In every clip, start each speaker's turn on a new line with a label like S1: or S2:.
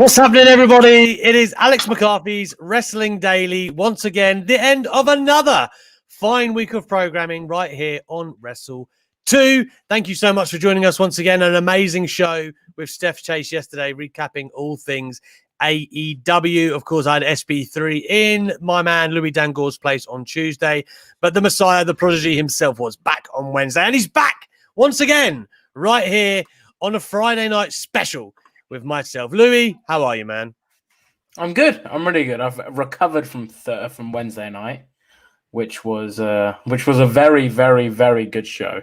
S1: What's happening, everybody? It is Alex McCarthy's Wrestling Daily. Once again, the end of another fine week of programming right here on Wrestle 2. Thank you so much for joining us once again. An amazing show with Steph Chase yesterday, recapping all things AEW. Of course, I had SB3 in my man Louis Dangoor's place on Tuesday, but the Messiah, the prodigy himself, was back on Wednesday, and he's back once again right here on a Friday night special with myself. Louis, how are you, man?
S2: I'm good. I'm really good. I've recovered from Wednesday night, which was a very, very, very good show.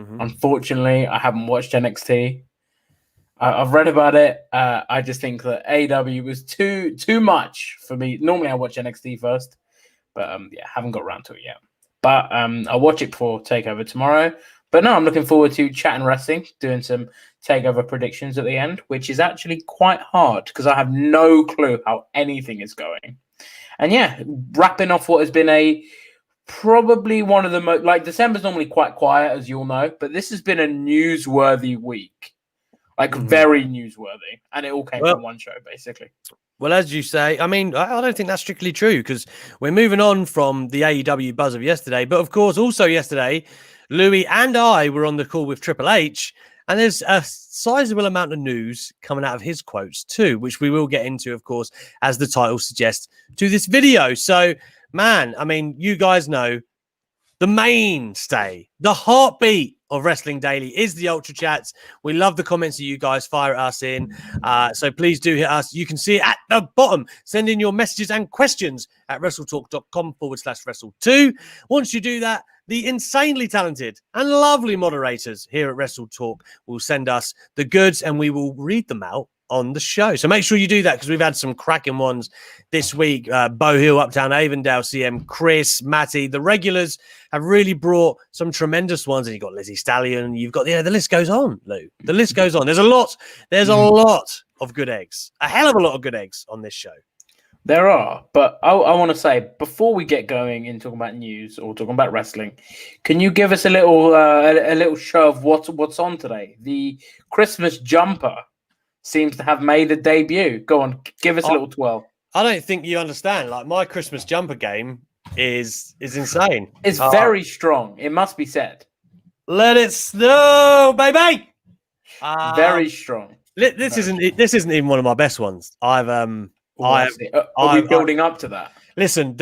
S2: Mm-hmm. Unfortunately, I haven't watched NXT. I've read about it. I just think that AEW was too much for me. Normally, I watch NXT first, but haven't got around to it yet. But I'll watch it before TakeOver tomorrow. But no, I'm looking forward to chatting wrestling, doing some TakeOver predictions at the end, which is actually quite hard because I have no clue how anything is going. And wrapping off what has been probably one of the most, December's normally quite quiet, as you all know, but this has been a newsworthy week, very newsworthy. And it all came from one show, basically.
S1: Well, as you say, I mean, I don't think that's strictly true because we're moving on from the AEW buzz of yesterday. But of course, also yesterday, Louis and I were on the call with Triple H, and there's a sizable amount of news coming out of his quotes too, which we will get into, of course, as the title suggests to this video. So, man, I mean, you guys know the mainstay, the heartbeat of Wrestling Daily is the Ultra Chats. We love the comments that you guys fire at us in. So please do hit us. You can see it at the bottom. Send in your messages and questions at WrestleTalk.com/Wrestle2. Once you do that, the insanely talented and lovely moderators here at WrestleTalk will send us the goods and we will read them out on the show. So make sure you do that because we've had some cracking ones this week. Bo Hill, Uptown Avondale, CM, Chris, Matty. The regulars have really brought some tremendous ones. And you've got Lizzie Stallion. You've got, the list goes on, Lou. The list goes on. There's a lot of good eggs. A hell of a lot of good eggs on this show.
S2: There are, but I want to say, before we get going in talking about news or talking about wrestling, can you give us a little show of what's on today? The Christmas jumper seems to have made a debut. Go on, give us a little twirl.
S1: I don't think you understand. My Christmas jumper game is insane.
S2: It's very strong. It must be said.
S1: Let it snow, baby.
S2: Very strong.
S1: This isn't even one of my best ones. Are we building up to that? Listen,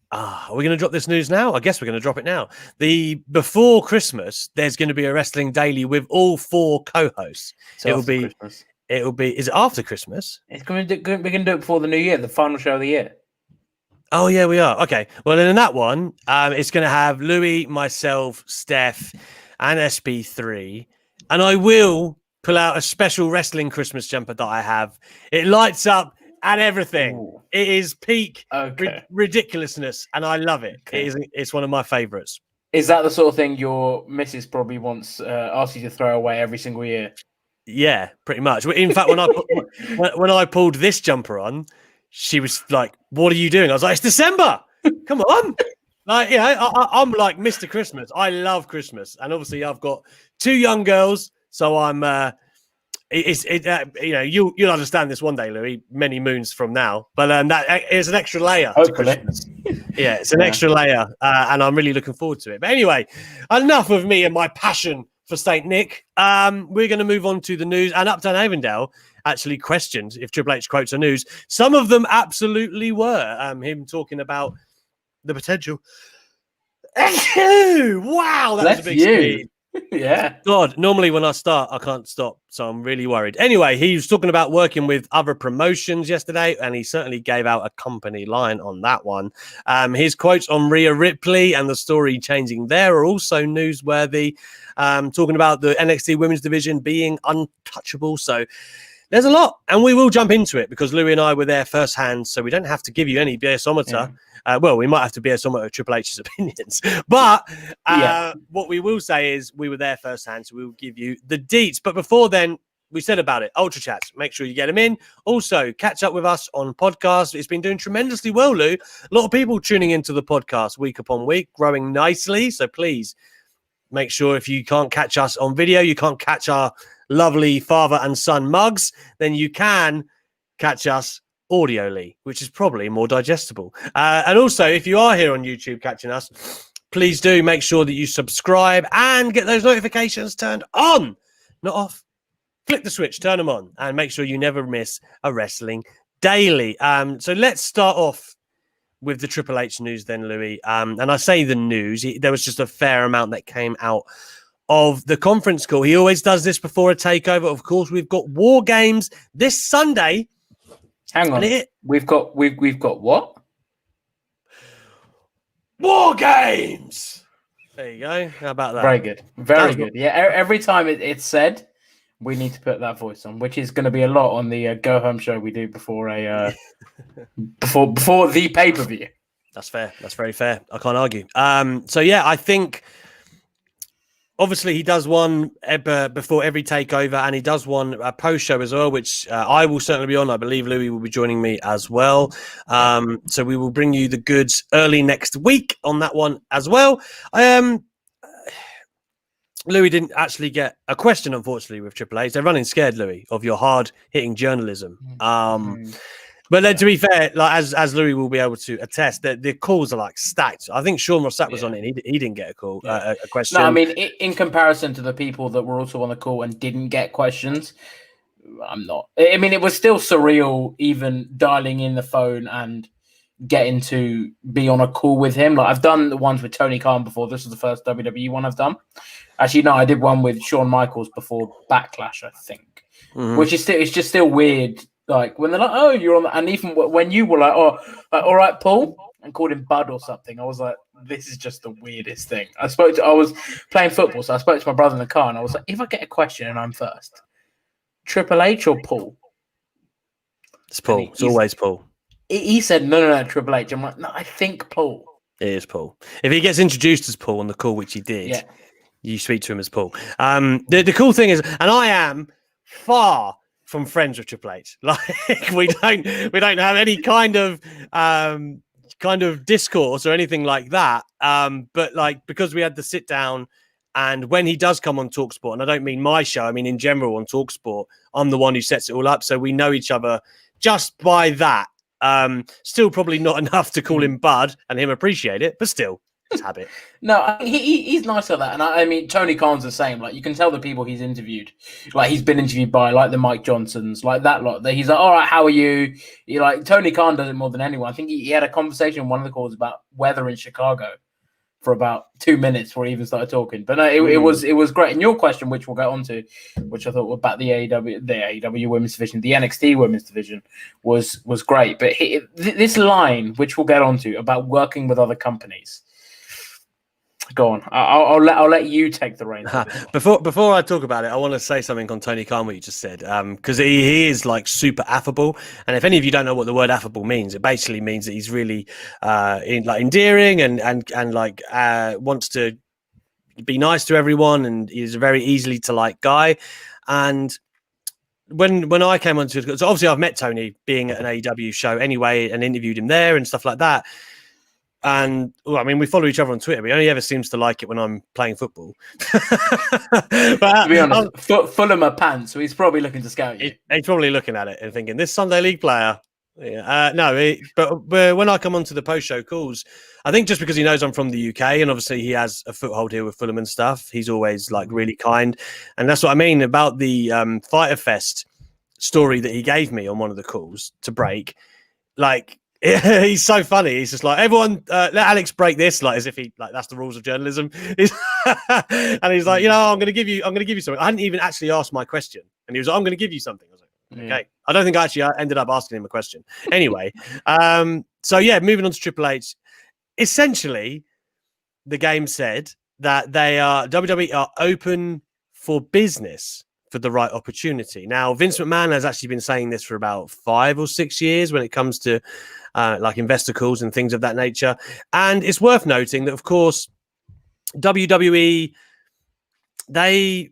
S1: are we going to drop this news now? I guess we're going to drop it now. Before Christmas, there's going to be a Wrestling Daily with all 4 co-hosts. It'll be. Is it after Christmas?
S2: We're going to do it before the new year, the final show of the year.
S1: Oh yeah, we are. Okay. Well, then in that one, it's going to have Louis, myself, Steph, and SB3, and I will pull out a special wrestling Christmas jumper that I have. It lights up and everything. Ooh. It is peak ridiculousness, and I love it. Okay. It's one of my favorites.
S2: Is that the sort of thing your missus probably wants asked you to throw away every single year?
S1: Yeah, pretty much. In fact, when I pulled this jumper on, she was like, "What are you doing?" I was like, "It's December. Come on." I'm like Mr. Christmas. I love Christmas, and obviously I've got 2 young girls. So I'm, you'll understand this one day, Louis, many moons from now. But that is an extra layer to Christmas. Yeah, it's an extra layer, and I'm really looking forward to it. But anyway, enough of me and my passion for St. Nick. We're going to move on to the news. And Uptown Avondale actually questioned if Triple H quotes are news. Some of them absolutely were. Him talking about the potential. Wow, that was a big speed.
S2: Yeah.
S1: God, normally when I start, I can't stop. So I'm really worried. Anyway, he was talking about working with other promotions yesterday, and he certainly gave out a company line on that one. His quotes on Rhea Ripley and the story changing there are also newsworthy. Talking about the NXT women's division being untouchable. So there's a lot, and we will jump into it because Louis and I were there firsthand, so we don't have to give you any BSometer. Yeah. Well, we might have to BSometer Triple H's opinions, but what we will say is we were there firsthand, so we will give you the deets. But before then, we said about it, Ultra Chats, make sure you get them in. Also, catch up with us on podcasts. It's been doing tremendously well, Lou. A lot of people tuning into the podcast week upon week, growing nicely. So please make sure if you can't catch us on video, you can't catch our lovely father and son mugs, then you can catch us audioly, which is probably more digestible. And also, if you are here on YouTube catching us, please do make sure that you subscribe and get those notifications turned on, not off. Flip the switch, turn them on, and make sure you never miss a Wrestling Daily. So let's start off with the Triple H news then, Louis. And I say the news, there was just a fair amount that came out of the conference call. He always does this before a takeover. Of course, we've got War Games this Sunday.
S2: Hang on, we've got what?
S1: War Games. There you go. How about that?
S2: Very good, very good. Yeah, every time it's said, we need to put that voice on, which is going to be a lot on the go home show we do before a before the pay-per-view.
S1: That's fair. That's very fair. I can't argue. So yeah, I think obviously he does one before every takeover, and he does one post show as well, which I will certainly be on. I believe Louis will be joining me as well. So we will bring you the goods early next week on that one as well. Louis didn't actually get a question, unfortunately, with Triple H. They're running scared, Louis, of your hard-hitting journalism. But then, to be fair, like as Louis will be able to attest, the calls are like stacked. I think Sean Rossap was on it. And he didn't get a call, a question.
S2: No, I mean, in comparison to the people that were also on the call and didn't get questions, I'm not. I mean, it was still surreal, even dialing in the phone and getting to be on a call with him. Like I've done the ones with Tony Khan before. This is the first WWE one I've done. Actually, no, I did one with Shawn Michaels before Backlash, I think, which is still, it's just still weird. Like when they're like, "Oh, you're on," and even when you were like, "Oh, all right, Paul," and called him Bud or something, I was like, "This is just the weirdest thing." I was playing football, so I spoke to my brother in the car, and I was like, "If I get a question and I'm first, Triple H or Paul?"
S1: It's Paul. It's always Paul.
S2: He said, "No, Triple H." I'm like, "No, I think Paul."
S1: It is Paul. If he gets introduced as Paul on the call, which he did, you speak to him as Paul. The cool thing is, and I am far from friends with Triple H. Like we don't have any kind of discourse or anything like that. But like because we had the sit down, and when he does come on TalkSport, and I don't mean my show, I mean in general on TalkSport, I'm the one who sets it all up, so we know each other just by that. Still probably not enough to call him Bud and him appreciate it, but still. It's habit.
S2: No, he's nice like that, and I mean Tony Khan's the same. Like you can tell the people he's interviewed, like he's been interviewed by, like the Mike Johnsons, like that lot. That he's like, "All right, how are you?" You're like Tony Khan does it more than anyone. I think he had a conversation in one of the calls about weather in Chicago for about 2 minutes before he even started talking. But no, it was great. And your question, which we'll get on to, which I thought about the AEW women's division, the NXT women's division, was great. But this line, which we'll get on to, about working with other companies. Go on. I'll let you take the reins.
S1: Before I talk about it, I want to say something on Tony Khan, what you just said, because he is like super affable. And if any of you don't know what the word affable means, it basically means that he's really endearing and like wants to be nice to everyone, and he's a very easily to like guy. And when I came onto it, so obviously I've met Tony being at an AEW show anyway, and interviewed him there and stuff like that. And well, I mean, we follow each other on Twitter. But he only ever seems to like it when I'm playing football.
S2: But, to be honest, Fulham are pants, so he's probably looking to scout you.
S1: He's probably looking at it and thinking, this Sunday League player. Yeah. But when I come onto the post-show calls, I think just because he knows I'm from the UK and obviously he has a foothold here with Fulham and stuff, he's always like really kind. And that's what I mean about the Fighter Fest story that he gave me on one of the calls to break. Like, he's so funny. He's just like, everyone, let Alex break this, like as if he like that's the rules of journalism. And he's like, I'm going to give you something. I hadn't even actually asked my question, and he was like, I'm going to give you something. I was like, okay. I don't think I actually ended up asking him a question. Anyway, so yeah, moving on to Triple H. Essentially, the game said that WWE are open for business for the right opportunity. Now, Vince McMahon has actually been saying this for about 5 or 6 years when it comes to like investor calls and things of that nature. And it's worth noting that, of course, WWE, they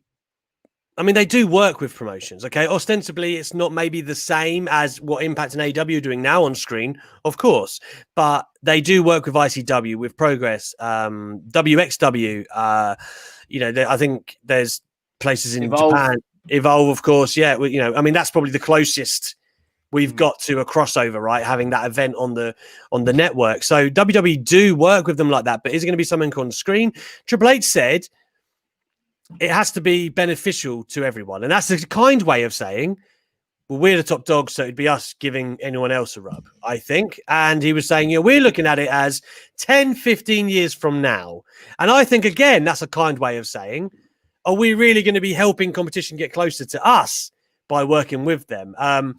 S1: do work with promotions. Okay, ostensibly, it's not maybe the same as what Impact and AEW are doing now on screen, of course, but they do work with ICW, with Progress, WXW. I think there's places in
S2: Evolve.
S1: Japan. Evolve, of course. Yeah, you know, I mean, that's probably the closest we've got to a crossover, right? Having that event on the network. So WWE do work with them like that, but is it going to be something on screen? Triple H said it has to be beneficial to everyone, and that's a kind way of saying, well, we're the top dogs, so it'd be us giving anyone else a rub, I think. And he was saying, we're looking at it as 10, 15 years from now. And I think, again, that's a kind way of saying, are we really going to be helping competition get closer to us by working with them? And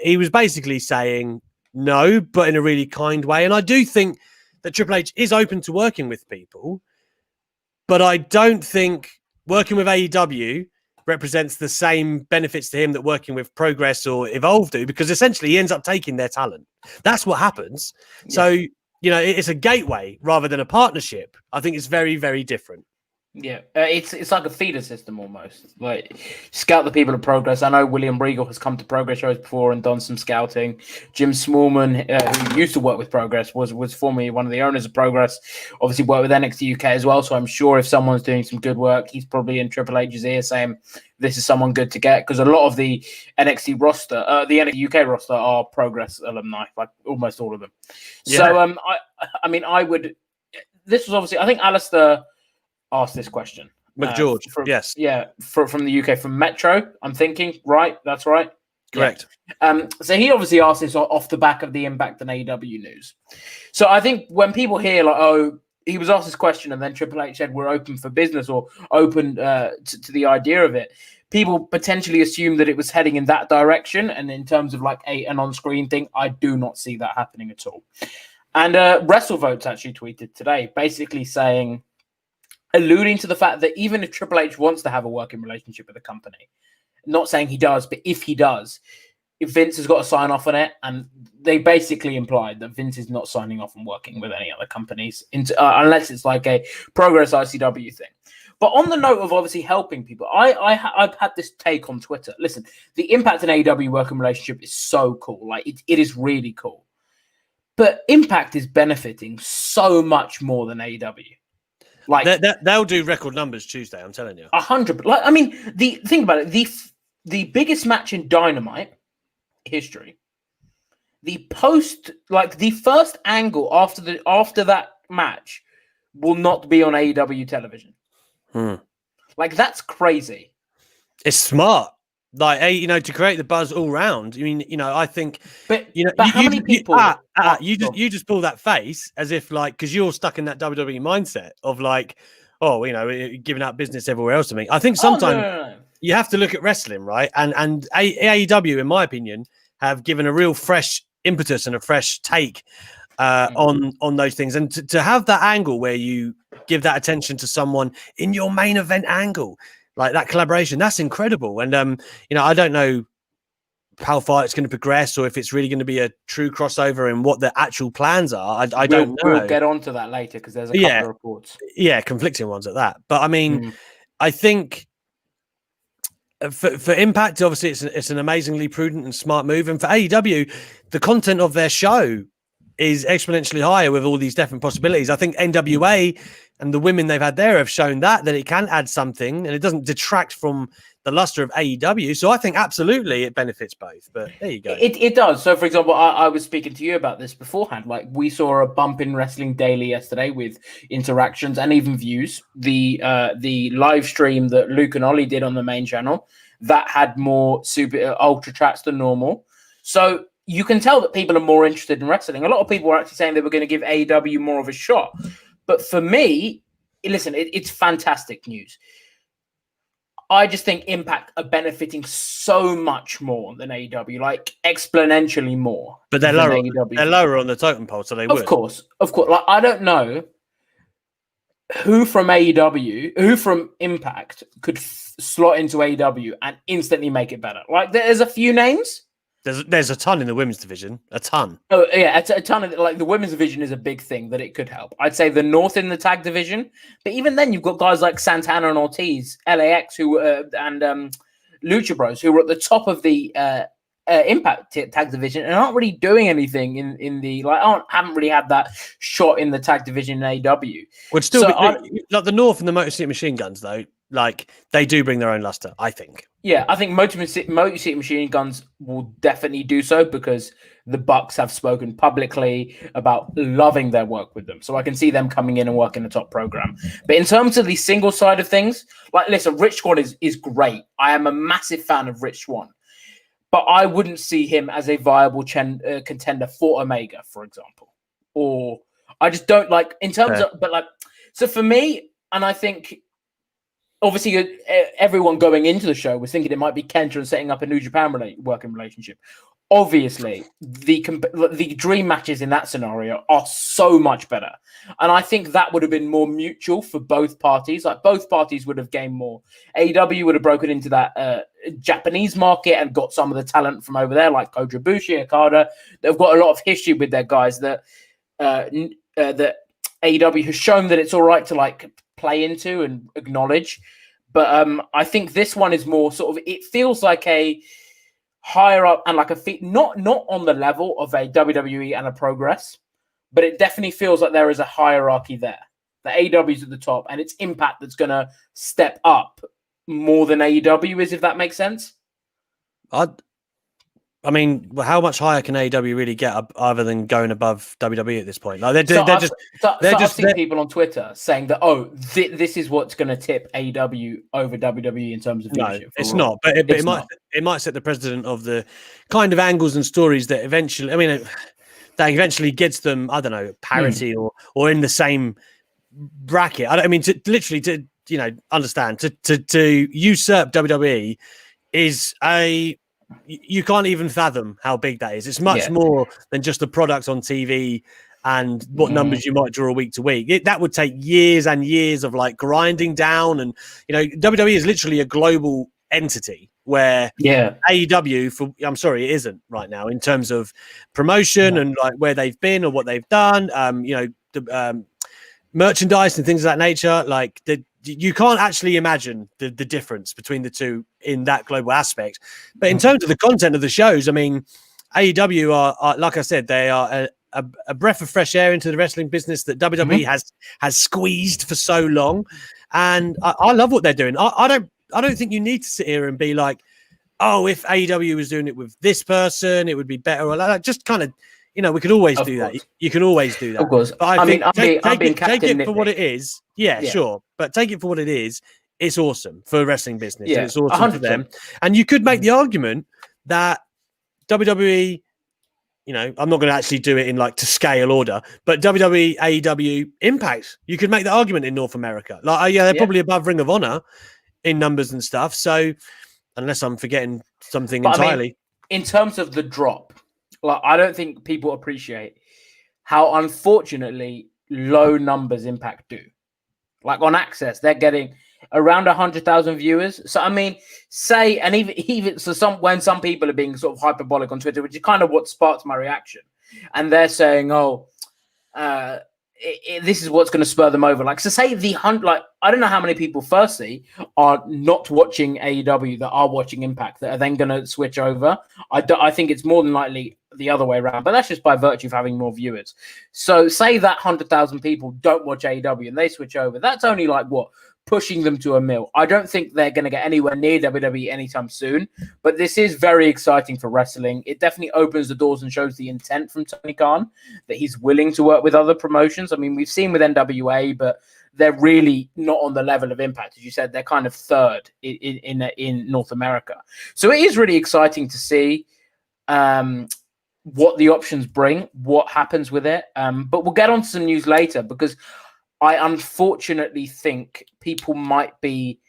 S1: he was basically saying no, but in a really kind way. And I do think that Triple H is open to working with people, but I don't think working with AEW represents the same benefits to him that working with Progress or Evolve do, because essentially he ends up taking their talent. That's what happens. Yeah. So, you know, it's a gateway rather than a partnership. I think it's very, very different.
S2: Yeah, it's like a feeder system almost. Like, scout the people of Progress. I know William Regal has come to Progress shows before and done some scouting. Jim Smallman, who used to work with Progress, was formerly one of the owners of Progress. Obviously worked with NXT UK as well. So I'm sure if someone's doing some good work, he's probably in Triple H's ear saying this is someone good to get, because a lot of the NXT roster, the NXT UK roster, are Progress alumni, like almost all of them. Yeah. So I mean, I would. This was obviously, I think Alistair asked this question.
S1: McGeorge, yes.
S2: Yeah, from the UK, from Metro, I'm thinking, right? That's right.
S1: Correct.
S2: Yeah. So he obviously asked this off the back of the IMPACT and AEW news. So I think when people hear, like, oh, he was asked this question and then Triple H said we're open for business or open to the idea of it, people potentially assume that it was heading in that direction. And in terms of like an on-screen thing, I do not see that happening at all. And WrestleVotes actually tweeted today, basically saying, alluding to the fact that even if Triple H wants to have a working relationship with the company, not saying he does, but if he does, if Vince has got to sign off on it, and they basically implied that Vince is not signing off and working with any other companies unless it's like a Progress ICW thing. But on the note of obviously helping people, I've had this take on Twitter. Listen, the IMPACT and AEW working relationship is so cool. Like, it is really cool. But IMPACT is benefiting so much more than AEW. Like,
S1: they'll do record numbers Tuesday, I'm telling you.
S2: 100. Like, I mean, think about it. The biggest match in Dynamite history. The first angle after that match will not be on AEW television. Like, that's crazy.
S1: It's smart. Like, to create the buzz all round. I mean, I think,
S2: but how many people?
S1: You just pull that face as if, like, because you're stuck in that WWE mindset of like, oh, giving out business everywhere else to me. I think sometimes you have to look at wrestling, right? And AEW, in my opinion, have given a real fresh impetus and a fresh take on those things, and to have that angle where you give that attention to someone in your main event angle. Like that collaboration, that's incredible. And, I don't know how far it's going to progress or if it's really going to be a true crossover and what the actual plans are. I don't know.
S2: We'll get onto that later because there's a couple of reports.
S1: Yeah, conflicting ones at that. But I mean, I think for Impact, obviously, it's an amazingly prudent and smart move. And for AEW, the content of their show is exponentially higher with all these different possibilities. I think NWA and the women they've had there have shown that it can add something and it doesn't detract from the luster of AEW. So I think absolutely it benefits both. But there you go.
S2: It does. So, for example, I was speaking to you about this beforehand. Like, we saw a bump in Wrestling Daily yesterday with interactions and even views. The live stream that Luke and Ollie did on the main channel, that had more super ultra chats than normal. So you can tell that people are more interested in wrestling. A lot of people were actually saying they were going to give AEW more of a shot. But for me, listen, it's fantastic news. I just think Impact are benefiting so much more than AEW, like exponentially more.
S1: But they're lower. They're lower on the totem pole, so they would.
S2: Of course. Like, I don't know who from AEW, who from Impact could slot into AEW and instantly make it better. Like, there's a few names.
S1: There's a ton in the women's division. A ton.
S2: Oh, yeah, a ton of, like, the women's division is a big thing that it could help. I'd say the North in the tag division, but even then you've got guys like Santana and Ortiz, LAX, and Lucha Bros, who were at the top of the Impact tag division and aren't really doing anything in the, like, haven't really had that shot in the tag division in AEW.
S1: Would still be like the North and the Motor City Machine Guns, though. like they do bring their own luster, I think.
S2: Yeah, I think Motor City Machine Guns will definitely do so because the Bucks have spoken publicly about loving their work with them. So I can see them coming in and working the top program. But in terms of the single side of things, like, listen, Rich Swann is great. I am a massive fan of Rich Swann. But I wouldn't see him as a viable contender for Omega, for example. Or I just don't like, in terms of, but like, so for me, and I think, obviously, everyone going into the show was thinking it might be Kenta and setting up a New Japan working relationship. Obviously, the dream matches in that scenario are so much better. And I think that would have been more mutual for both parties. Like, both parties would have gained more. AEW would have broken into that Japanese market and got some of the talent from over there, like Kota Ibushi, Okada. They've got a lot of history with their guys that that AEW has shown that it's all right to, like, play into and acknowledge. But I think this one is more sort of, it feels like a higher up and like a not on the level of a WWE and a Progress, but it definitely feels like there is a hierarchy there. The AEW's at the top, and it's Impact that's going to step up more than AEW is, if that makes sense.
S1: I mean, how much higher can AEW really get other than going above WWE at this point? Like I've
S2: seen people on Twitter saying that, this is what's going to tip AEW over WWE in terms of viewership.
S1: No, it's not. But it might set the precedent of the kind of angles and stories that eventually, I mean, that eventually gets them, I don't know, parity or in the same bracket. I mean, to understand to usurp WWE is you can't even fathom how big that is. It's much more than just the product on TV and what numbers you might draw week to week. That would take years and years of like grinding down. And, WWE is literally a global entity where AEW, I'm sorry, it isn't right now in terms of promotion and like where they've been or what they've done, the merchandise and things of that nature. Like you can't actually imagine the difference between the two in that global aspect. But in terms of the content of the shows, I mean, AEW are like I said, they are a breath of fresh air into the wrestling business that WWE has squeezed for so long. And I love what they're doing. I don't think you need to sit here and be like, oh, if AEW was doing it with this person, it would be better. Or like, just kind of, we could always do that. You can always do that.
S2: Of course.
S1: But I think
S2: take
S1: it for what it is. Yeah, sure. But take it for what it is. It's awesome for wrestling business. Yeah, and it's awesome 100%. For them. And you could make the argument that WWE, I'm not going to actually do it in like to scale order, but WWE, AEW, Impact, you could make the argument in North America. Like, they're probably above Ring of Honor in numbers and stuff. So unless I'm forgetting something entirely.
S2: I mean, in terms of the drop, like, I don't think people appreciate how unfortunately low numbers Impact do. Like on Access, they're getting around 100,000 viewers. So I mean, and even so, when some people are being sort of hyperbolic on Twitter, which is kind of what sparked my reaction, and they're saying, this is what's going to spur them over. Like, so say I don't know how many people firstly are not watching AEW that are watching Impact that are then going to switch over. I think it's more than likely the other way around, but that's just by virtue of having more viewers. So say that 100,000 people don't watch AEW and they switch over. That's only like pushing them to a mill. I don't think they're going to get anywhere near WWE anytime soon, but this is very exciting for wrestling. It definitely opens the doors and shows the intent from Tony Khan that he's willing to work with other promotions. I mean, we've seen with NWA, but they're really not on the level of Impact. As you said, they're kind of third in North America. So it is really exciting to see what the options bring, what happens with it. But we'll get on to some news later because I unfortunately think people might be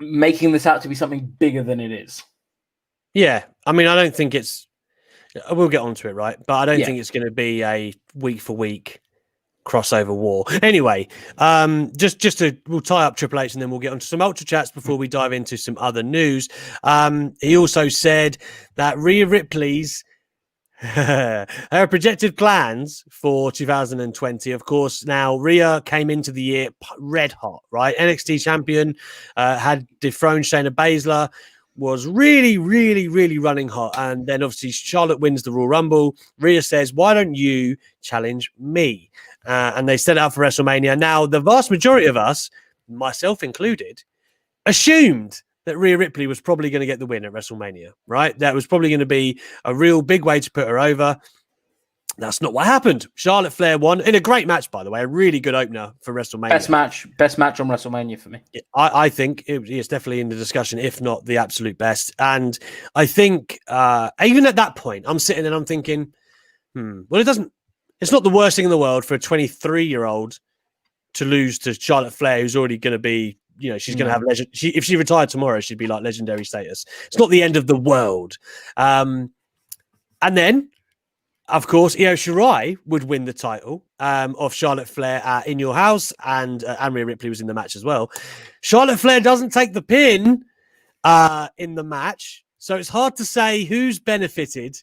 S2: making this out to be something bigger than it is. Yeah.
S1: I mean, I don't think we'll get onto it, right? But I don't think it's going to be a week for week crossover war. Anyway, we'll tie up Triple H and then we'll get onto some Ultra Chats before we dive into some other news. He also said that Rhea Ripley's her projected plans for 2020. Of course, now Rhea came into the year red hot, right? NXT champion, had dethroned Shayna Baszler, was really, really, really running hot. And then obviously Charlotte wins the Royal Rumble. Rhea says, why don't you challenge me? And they set it up for WrestleMania. Now, the vast majority of us myself included, assumed that Rhea Ripley was probably going to get the win at WrestleMania, right? That was probably going to be a real big way to put her over. That's not what happened. Charlotte Flair won in a great match, by the way, a really good opener for WrestleMania.
S2: Best match on WrestleMania for me.
S1: I think it's definitely in the discussion, if not the absolute best. And I think even at that point, I'm sitting and I'm thinking, well, it's not the worst thing in the world for a 23-year-old to lose to Charlotte Flair, who's already going to be, she's going to have legend. If she retired tomorrow, she'd be like legendary status. It's not the end of the world. And then, of course, Io Shirai would win the title of Charlotte Flair in Your House, and Rhea Ripley was in the match as well. Charlotte Flair doesn't take the pin in the match, so it's hard to say who's benefited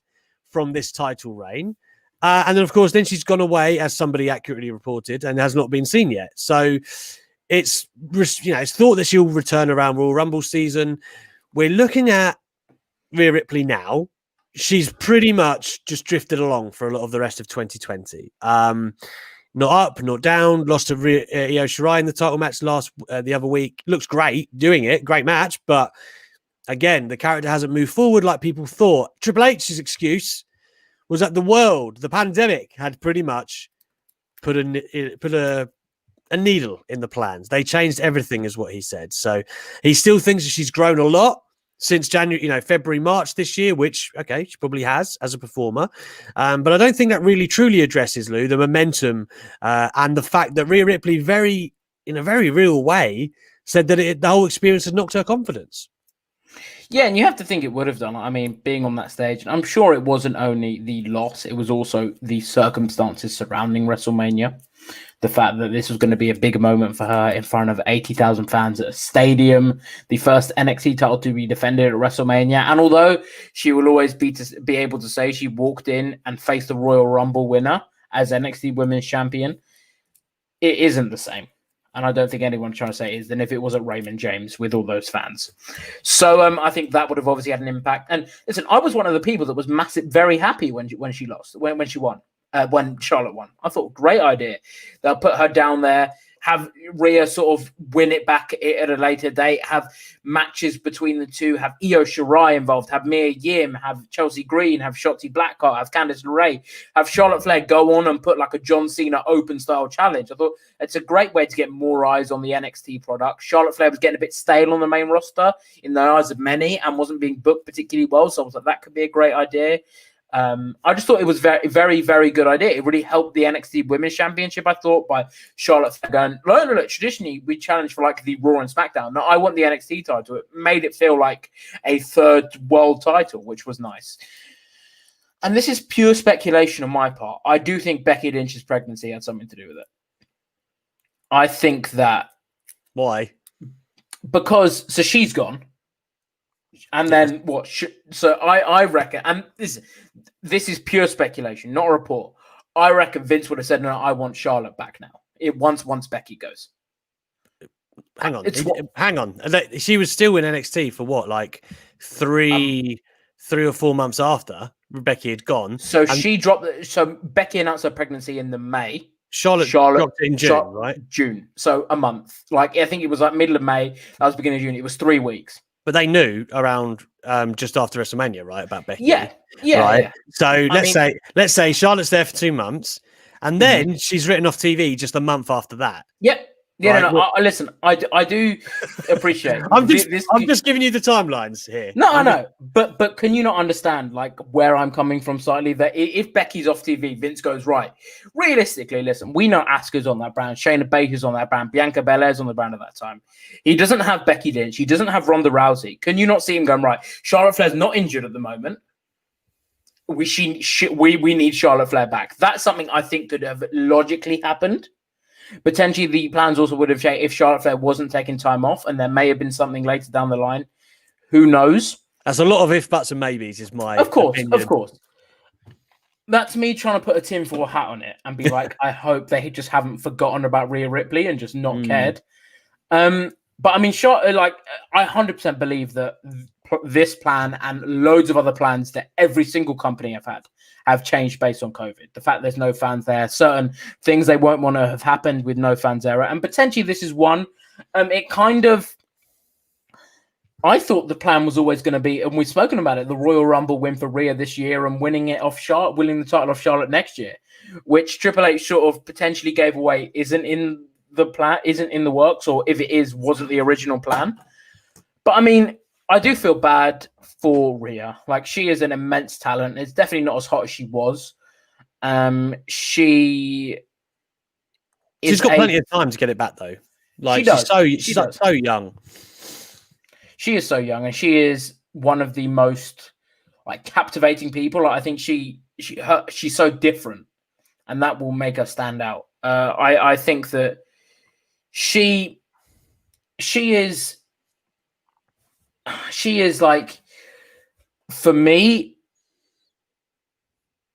S1: from this title reign. And then, of course, then she's gone away, as somebody accurately reported, and has not been seen yet. So it's thought that she'll return around Royal Rumble season. We're looking at Rhea Ripley now. She's pretty much just drifted along for a lot of the rest of 2020. Not up, not down. Lost to Io Shirai in the title match the other week. Looks great doing it. Great match. But again, the character hasn't moved forward like people thought. Triple H's excuse was that the pandemic had pretty much put a needle in the plans. They changed everything, is what he said. So he still thinks that she's grown a lot since January, February, March this year, which, okay, she probably has as a performer. But I don't think that really truly addresses, Lou, the momentum and the fact that Rhea Ripley in a very real way said that the whole experience had knocked her confidence.
S2: Yeah, and you have to think it would have done. I mean, being on that stage, and I'm sure it wasn't only the loss, it was also the circumstances surrounding WrestleMania. The fact that this was going to be a big moment for her in front of 80,000 fans at a stadium, the first NXT title to be defended at WrestleMania. And although she will always be able to say she walked in and faced the Royal Rumble winner as NXT Women's Champion, it isn't the same. And I don't think anyone's trying to say it is than if it wasn't Raymond James with all those fans. So I think that would have obviously had an impact. And listen, I was one of the people that was very happy when she lost, when she won. When Charlotte won. I thought, great idea. They'll put her down there, have Rhea sort of win it back at a later date, have matches between the two, have Io Shirai involved, have Mia Yim, have Chelsea Green, have Shotzi Blackheart, have Candice LeRae, have Charlotte Flair go on and put like a John Cena open style challenge. I thought it's a great way to get more eyes on the NXT product. Charlotte Flair was getting a bit stale on the main roster in the eyes of many and wasn't being booked particularly well. So I was like, that could be a great idea. I just thought it was very, very, very good idea. It really helped the NXT Women's Championship, I thought, by Charlotte going, look, traditionally we challenge for like the Raw and SmackDown. No, I want the NXT title. It made it feel like a third world title, which was nice. And this is pure speculation on my part. I do think Becky Lynch's pregnancy had something to do with it. I think that...
S1: Why?
S2: Because, so she's gone. And then what? So I reckon, and this is pure speculation, not a report. I reckon Vince would have said, "No, I want Charlotte back now." Once Becky goes.
S1: Hang on. She was still in NXT for what, like three or 4 months after Becky had gone.
S2: So she dropped. So Becky announced her pregnancy in the May.
S1: Charlotte dropped in June, right?
S2: June. So a month. Like I think it was like middle of May. That was beginning of June. It was 3 weeks.
S1: But they knew around just after WrestleMania, right, about Becky.
S2: Yeah.
S1: Right.
S2: Yeah.
S1: So let's say Charlotte's there for 2 months, and then she's written off TV just a month after that.
S2: Yep. Yeah.
S1: Right?
S2: No. Listen, I do appreciate.
S1: I'm just giving you the timelines here.
S2: No, I know, but can you not understand like where I'm coming from slightly? That if Becky's off TV, Vince goes right. Realistically, listen, we know Asuka's on that brand, Shayna Baker's on that brand, Bianca Belair's on the brand at that time. He doesn't have Becky Lynch. He doesn't have Ronda Rousey. Can you not see him going right? Charlotte Flair's not injured at the moment. We need Charlotte Flair back. That's something I think could have logically happened. Potentially, the plans also would have changed if Charlotte Flair wasn't taking time off, and there may have been something later down the line. Who knows?
S1: That's a lot of if, buts, and maybes. Is my opinion.
S2: Of course. That's me trying to put a tinfoil hat on it and be like, I hope they just haven't forgotten about Rhea Ripley and just not cared. But I mean, I 100% believe that this plan and loads of other plans that every single company have changed based on COVID. The fact there's no fans there, certain things they won't want to have happened with no fans there. And potentially this is one. It kind of. I thought the plan was always going to be, and we've spoken about it, the Royal Rumble win for Rhea this year and winning the title off Charlotte next year, which Triple H sort of potentially gave away isn't in the plan, isn't in the works, or if it is, wasn't the original plan. But I mean, I do feel bad for Rhea. Like, she is an immense talent. It's definitely not as hot as she was. She's
S1: got plenty of time to get it back, though. Like, she's so young.
S2: She is so young, and she is one of the most like captivating people. Like, I think she's so different, and that will make her stand out. I think that she is like, for me,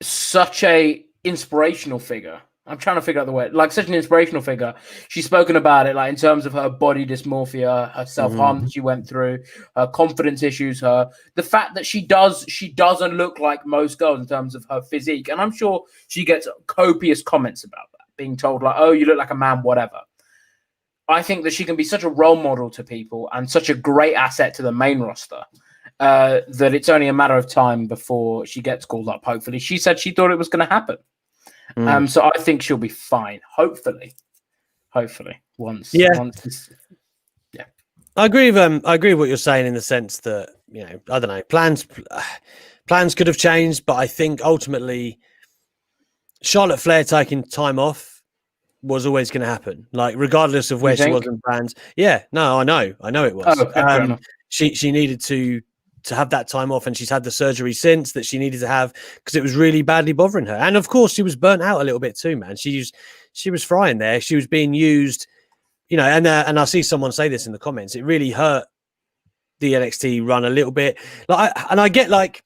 S2: such a inspirational figure. I'm trying to figure out the word. Like, such an inspirational figure. She's spoken about it, like, in terms of her body dysmorphia, her self-harm that she went through, her confidence issues, the fact that she doesn't look like most girls in terms of her physique. And I'm sure she gets copious comments about that, being told, like, oh, you look like a man, whatever. I think that she can be such a role model to people and such a great asset to the main roster that it's only a matter of time before she gets called up, hopefully. She said she thought it was going to happen. So I think she'll be fine. Hopefully. Once. Yeah.
S1: I agree with what you're saying in the sense that, you know, I don't know, plans could have changed, but I think ultimately Charlotte Flair taking time off was always going to happen. Like, regardless of where she was in plans. Yeah, no, I know it was.
S2: Oh, okay,
S1: she needed to have that time off, and she's had the surgery since that she needed to have because it was really badly bothering her. And of course, she was burnt out a little bit too, man. She was frying there. She was being used, you know. And I see someone say this in the comments. It really hurt the NXT run a little bit. I get, like,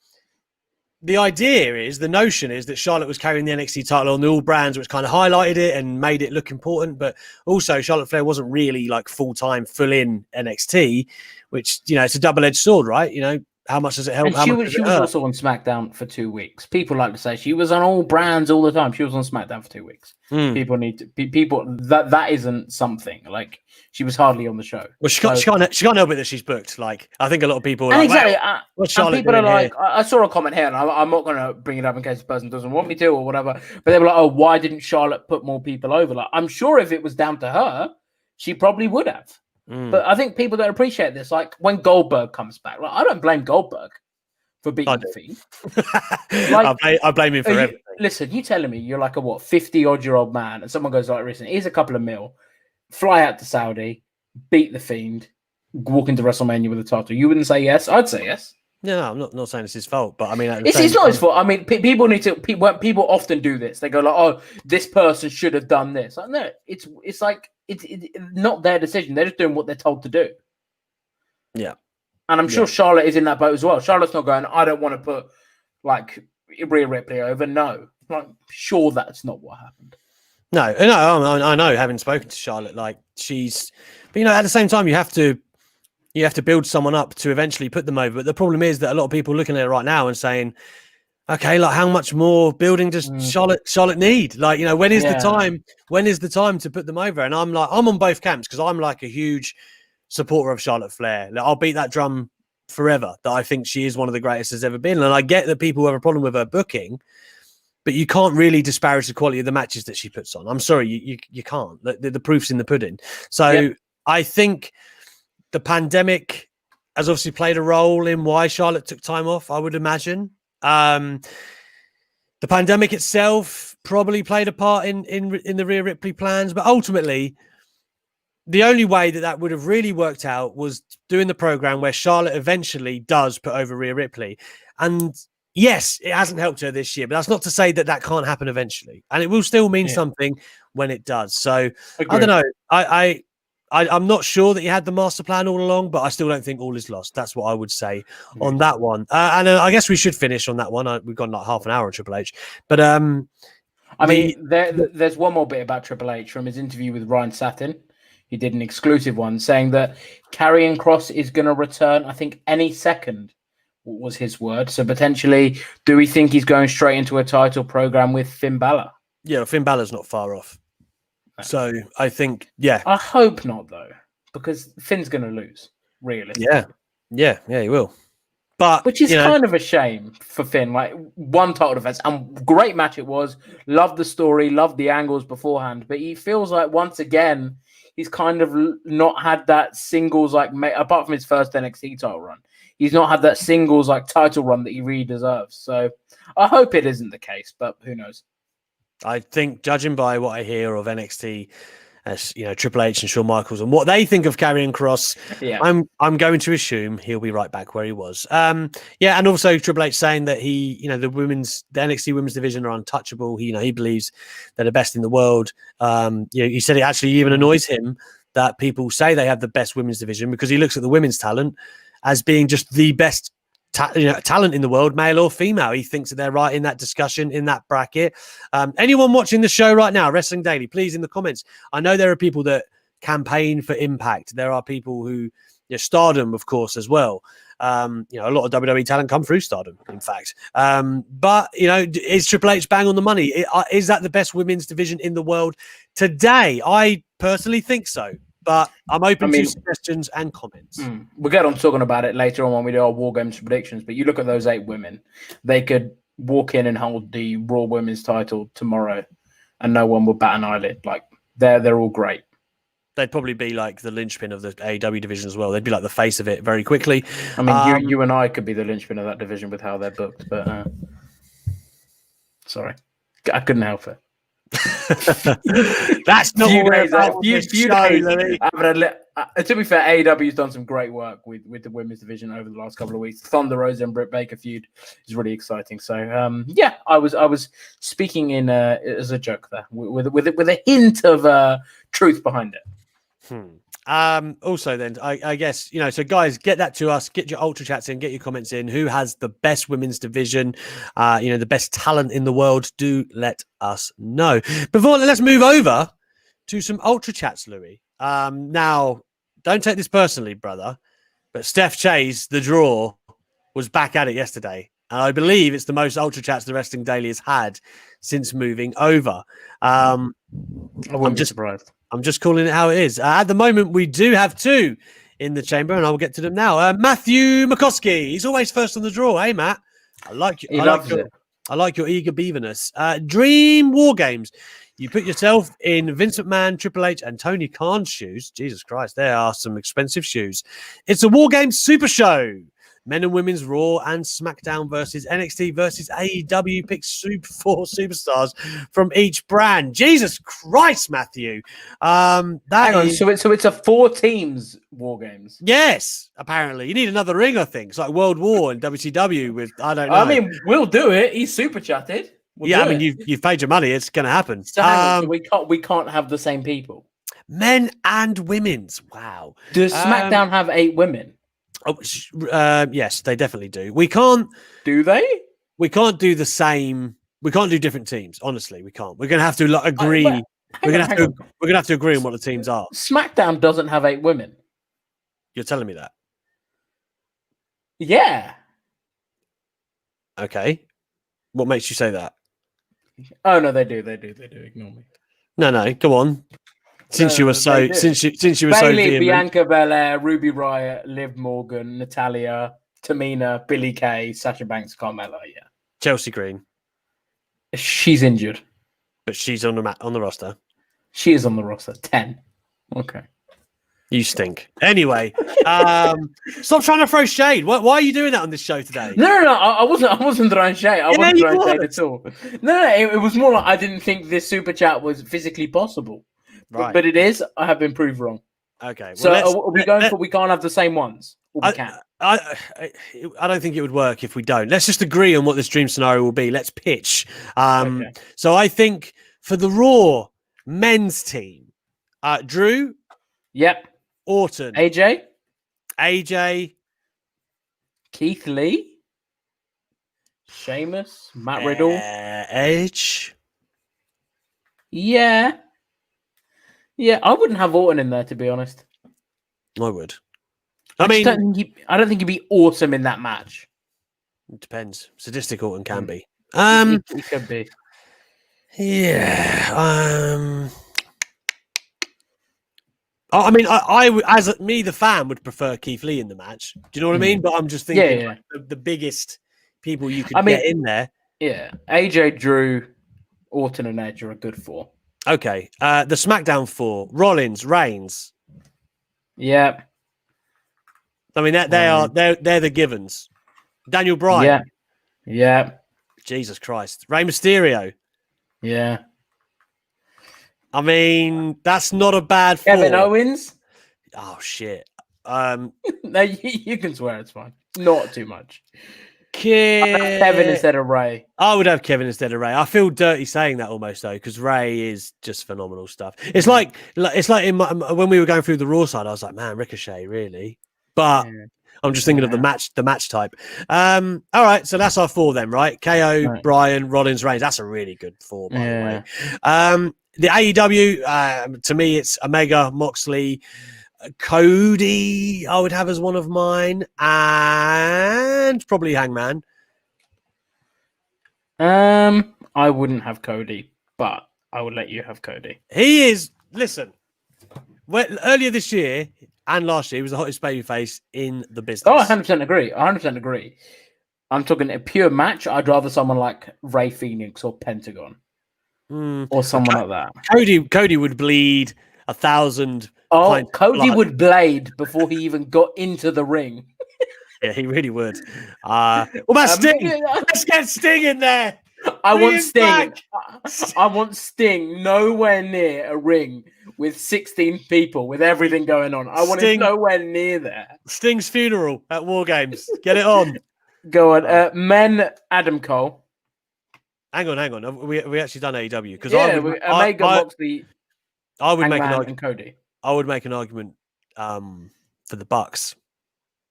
S1: the notion is that Charlotte was carrying the NXT title on the All Brands, which kind of highlighted it and made it look important. But also, Charlotte Flair wasn't really like full-time, full-in NXT, which, you know, it's a double-edged sword, right? You know, how much does it help?
S2: And she was also on SmackDown for 2 weeks. People like to say she was on All Brands all the time. She was on SmackDown for 2 weeks. People that isn't something. Like, she was hardly on the show.
S1: Well, she can't help it that she's booked. Like, I think a lot of people are like,
S2: exactly.
S1: What's Charlotte
S2: people are like,
S1: here?
S2: I saw a comment here, and I'm not going to bring it up in case the person doesn't want me to or whatever. But they were like, oh, why didn't Charlotte put more people over? Like, I'm sure if it was down to her, she probably would have. But I think people don't appreciate this. Like, when Goldberg comes back, like, I don't blame Goldberg for beating the Fiend.
S1: Like, I blame him for everything.
S2: Listen, you telling me you're like a 50-odd-year-old man, and someone goes like, listen, here's a couple of mil, fly out to Saudi, beat the Fiend, walk into WrestleMania with a title. You wouldn't say yes? I'd say yes.
S1: No, I'm not saying it's his fault, but I mean,
S2: it's not his fault. I mean, people often do this. They go like, "Oh, this person should have done this." Like, no, it's like it's not their decision. They're just doing what they're told to do.
S1: Yeah,
S2: and I'm sure Charlotte is in that boat as well. Charlotte's not going, "I don't want to put like Rhea Ripley over." No, like, sure, that's not what happened.
S1: No, I know. Having spoken to Charlotte, like, but you know, at the same time, you have to build someone up to eventually put them over. But the problem is that a lot of people are looking at it right now and saying, okay, like, how much more building does Charlotte need? Like, you know, when is the time? When is the time to put them over? And I'm on both camps, because I'm like a huge supporter of Charlotte Flair. Like, I'll beat that drum forever, that I think she is one of the greatest there's ever been. And I get that people have a problem with her booking, but you can't really disparage the quality of the matches that she puts on. I'm sorry, you can't. The proof's in the pudding. So I think the pandemic has obviously played a role in why Charlotte took time off, I would imagine. The pandemic itself probably played a part in the Rhea Ripley plans, but ultimately, the only way that would have really worked out was doing the program where Charlotte eventually does put over Rhea Ripley. And yes, it hasn't helped her this year, but that's not to say that can't happen eventually. And it will still mean something when it does. So I don't know. I'm not sure that you had the master plan all along, but I still don't think all is lost. That's what I would say on that one. And I guess we should finish on that one. We've gone like half an hour on Triple H. But
S2: there's one more bit about Triple H from his interview with Ryan Satin. He did an exclusive one saying that Karrion Kross is going to return, I think, any second, was his word. So potentially, do we think he's going straight into a title program with Finn Balor?
S1: Yeah, Finn Balor's not far off. So I think, I
S2: hope not, though. because Finn's going to lose, realistically.
S1: Yeah, he will. But
S2: which is kind of a shame for Finn. Like, one title defense, and great match it was. Loved the story, loved the angles beforehand. But he feels like once again he's kind of not had that singles apart from his first NXT title run, he's not had that singles title run that he really deserves. So I hope it isn't the case, but who knows?
S1: I think, judging by what I hear of NXT, as Triple H and Shawn Michaels and what they think of Karrion Kross, I'm going to assume he'll be right back where he was. And also Triple H saying that the NXT women's division are untouchable. He believes they're the best in the world. He said it actually even annoys him that people say they have the best women's division, because he looks at the women's talent as being just the best talent in the world, male or female. He thinks that they're right in that discussion, in that bracket. Anyone watching the show right now, Wrestling Daily, please in the comments. I know there are people that campaign for Impact. There are people who, Stardom, of course, as well. A lot of WWE talent come through Stardom, in fact. But is Triple H bang on the money? Is that the best women's division in the world today? I personally think so. But I'm open to suggestions and comments.
S2: We'll get on talking about it later on when we do our War Games predictions. But you look at those 8 women, they could walk in and hold the Raw Women's title tomorrow, and no one will bat an eyelid. They're all great.
S1: They'd probably be like the linchpin of the AEW division as well. They'd be like the face of it very quickly.
S2: I mean, you and I could be the linchpin of that division with how they're booked. But sorry, I couldn't help it.
S1: That's not what we're about.
S2: Few days. To be fair, AEW's done some great work with the women's division over the last couple of weeks. Thunder Rosa and Britt Baker feud is really exciting. So I was speaking in as a joke there with a hint of truth behind it.
S1: Also then, I guess, so guys, get that to us, get your ultra chats in, get your comments in. Who has the best women's division, the best talent in the world? Do let us know. Before, let's move over to some ultra chats, Louis. Now, don't take this personally, brother, but Steph Chase, the draw, was back at it yesterday. And I believe it's the most ultra chats the Wrestling Daily has had since moving over.
S2: I wouldn't be surprised.
S1: I'm just calling it how it is. At the moment, we do have 2 in the chamber, and I will get to them now. Matthew McCoskey, he's always first on the draw. Hey, Matt. I like you. I like your eager beaverness. Dream War Games. You put yourself in Vince McMahon, Triple H, and Tony Khan's shoes. Jesus Christ, there are some expensive shoes. It's a War Games Super Show. Men and Women's Raw and SmackDown versus NXT versus AEW. Pick 4 superstars from each brand. Jesus Christ, Matthew.
S2: Hang on, so it's a 4 teams War Games.
S1: Yes, apparently. You need another ring, I think. It's like World War and WCW with, I don't know.
S2: I mean, we'll do it. He's super chatted.
S1: You've paid your money. It's going to happen.
S2: So, hang on, so we can't have the same people.
S1: Men and women's. Wow.
S2: Does SmackDown have 8 women?
S1: Yes, they definitely do. We can't.
S2: Do they?
S1: We can't do the same. We can't do different teams. Honestly, we can't. We're going to have to agree. We're going to have to agree on what the teams are.
S2: SmackDown doesn't have 8 women.
S1: You're telling me that?
S2: Yeah.
S1: Okay. What makes you say that?
S2: Oh no, they do. Ignore me.
S1: No. Come on. Since you were so
S2: Bayley, Bianca Belair, Ruby Riott, Liv Morgan, Natalia, Tamina, Billie Kay, Sasha Banks, Carmella. Yeah.
S1: Chelsea Green.
S2: She's injured,
S1: but she's on the roster.
S2: She is on the roster. 10. Okay.
S1: You stink. Anyway, stop trying to throw shade. Why are you doing that on this show today?
S2: No. I wasn't throwing shade. I wasn't throwing shade at all. No. It was more like I didn't think this super chat was physically possible. Right. But it is. I have been proved wrong.
S1: Okay. Well,
S2: so are we going for we can't have the same ones? Or we can?
S1: I don't think it would work if we don't. Let's just agree on what this dream scenario will be. Let's pitch. Okay. So I think for the Raw men's team, Drew.
S2: Yep.
S1: Orton.
S2: AJ. Keith Lee. Sheamus. Matt Riddle.
S1: Edge.
S2: Yeah. Yeah, I wouldn't have Orton in there, to be honest.
S1: I would.
S2: I don't think he'd be awesome in that match.
S1: It depends. Sadistic Orton can be.
S2: He could be.
S1: Yeah. I mean, as me, the fan, would prefer Keith Lee in the match. Do you know what I mean? But I'm just thinking like, the biggest people you could get in there.
S2: Yeah, AJ, Drew, Orton, and Edge are a good 4.
S1: Okay, the SmackDown 4: Rollins, Reigns.
S2: Yeah,
S1: I mean they're the givens. Daniel Bryan.
S2: Yeah.
S1: Jesus Christ, Rey Mysterio.
S2: Yeah.
S1: I mean, that's not a bad 4.
S2: Kevin Owens.
S1: Oh shit.
S2: No, you can swear, it's fine. Not too much.
S1: Kevin
S2: instead of Ray.
S1: I would have Kevin instead of Ray. I feel dirty saying that almost though, because Ray is just phenomenal stuff. It's like when we were going through the Raw side, I was like, man, Ricochet, really? But I'm just thinking of the match type. All right, so that's our 4 then, right? KO, Bryan, Rollins, Reigns. That's a really good 4, by the way. The AEW, to me, it's Omega, Moxley, Cody, I would have as one of mine, and probably Hangman.
S2: I wouldn't have Cody, but I would let you have Cody.
S1: He is. Listen, earlier this year and last year, he was the hottest babyface in the business.
S2: Oh, 100% agree. 100% agree. I'm talking a pure match. I'd rather someone like Ray Phoenix or Pentagon, or someone like that.
S1: Cody would bleed 1,000.
S2: Oh, Cody would blade before he even got into the ring.
S1: Yeah, he really would. What about Sting? Let's get Sting in there.
S2: I want Sting. I want Sting nowhere near a ring with 16 people with everything going on. I want him nowhere near there.
S1: Sting's funeral at War Games. Get it on.
S2: Go on. Men, Adam Cole.
S1: Hang on. We actually done AEW because
S2: Omega, Moxley.
S1: I would make an argument.
S2: And Cody.
S1: I would make an argument for the Bucks.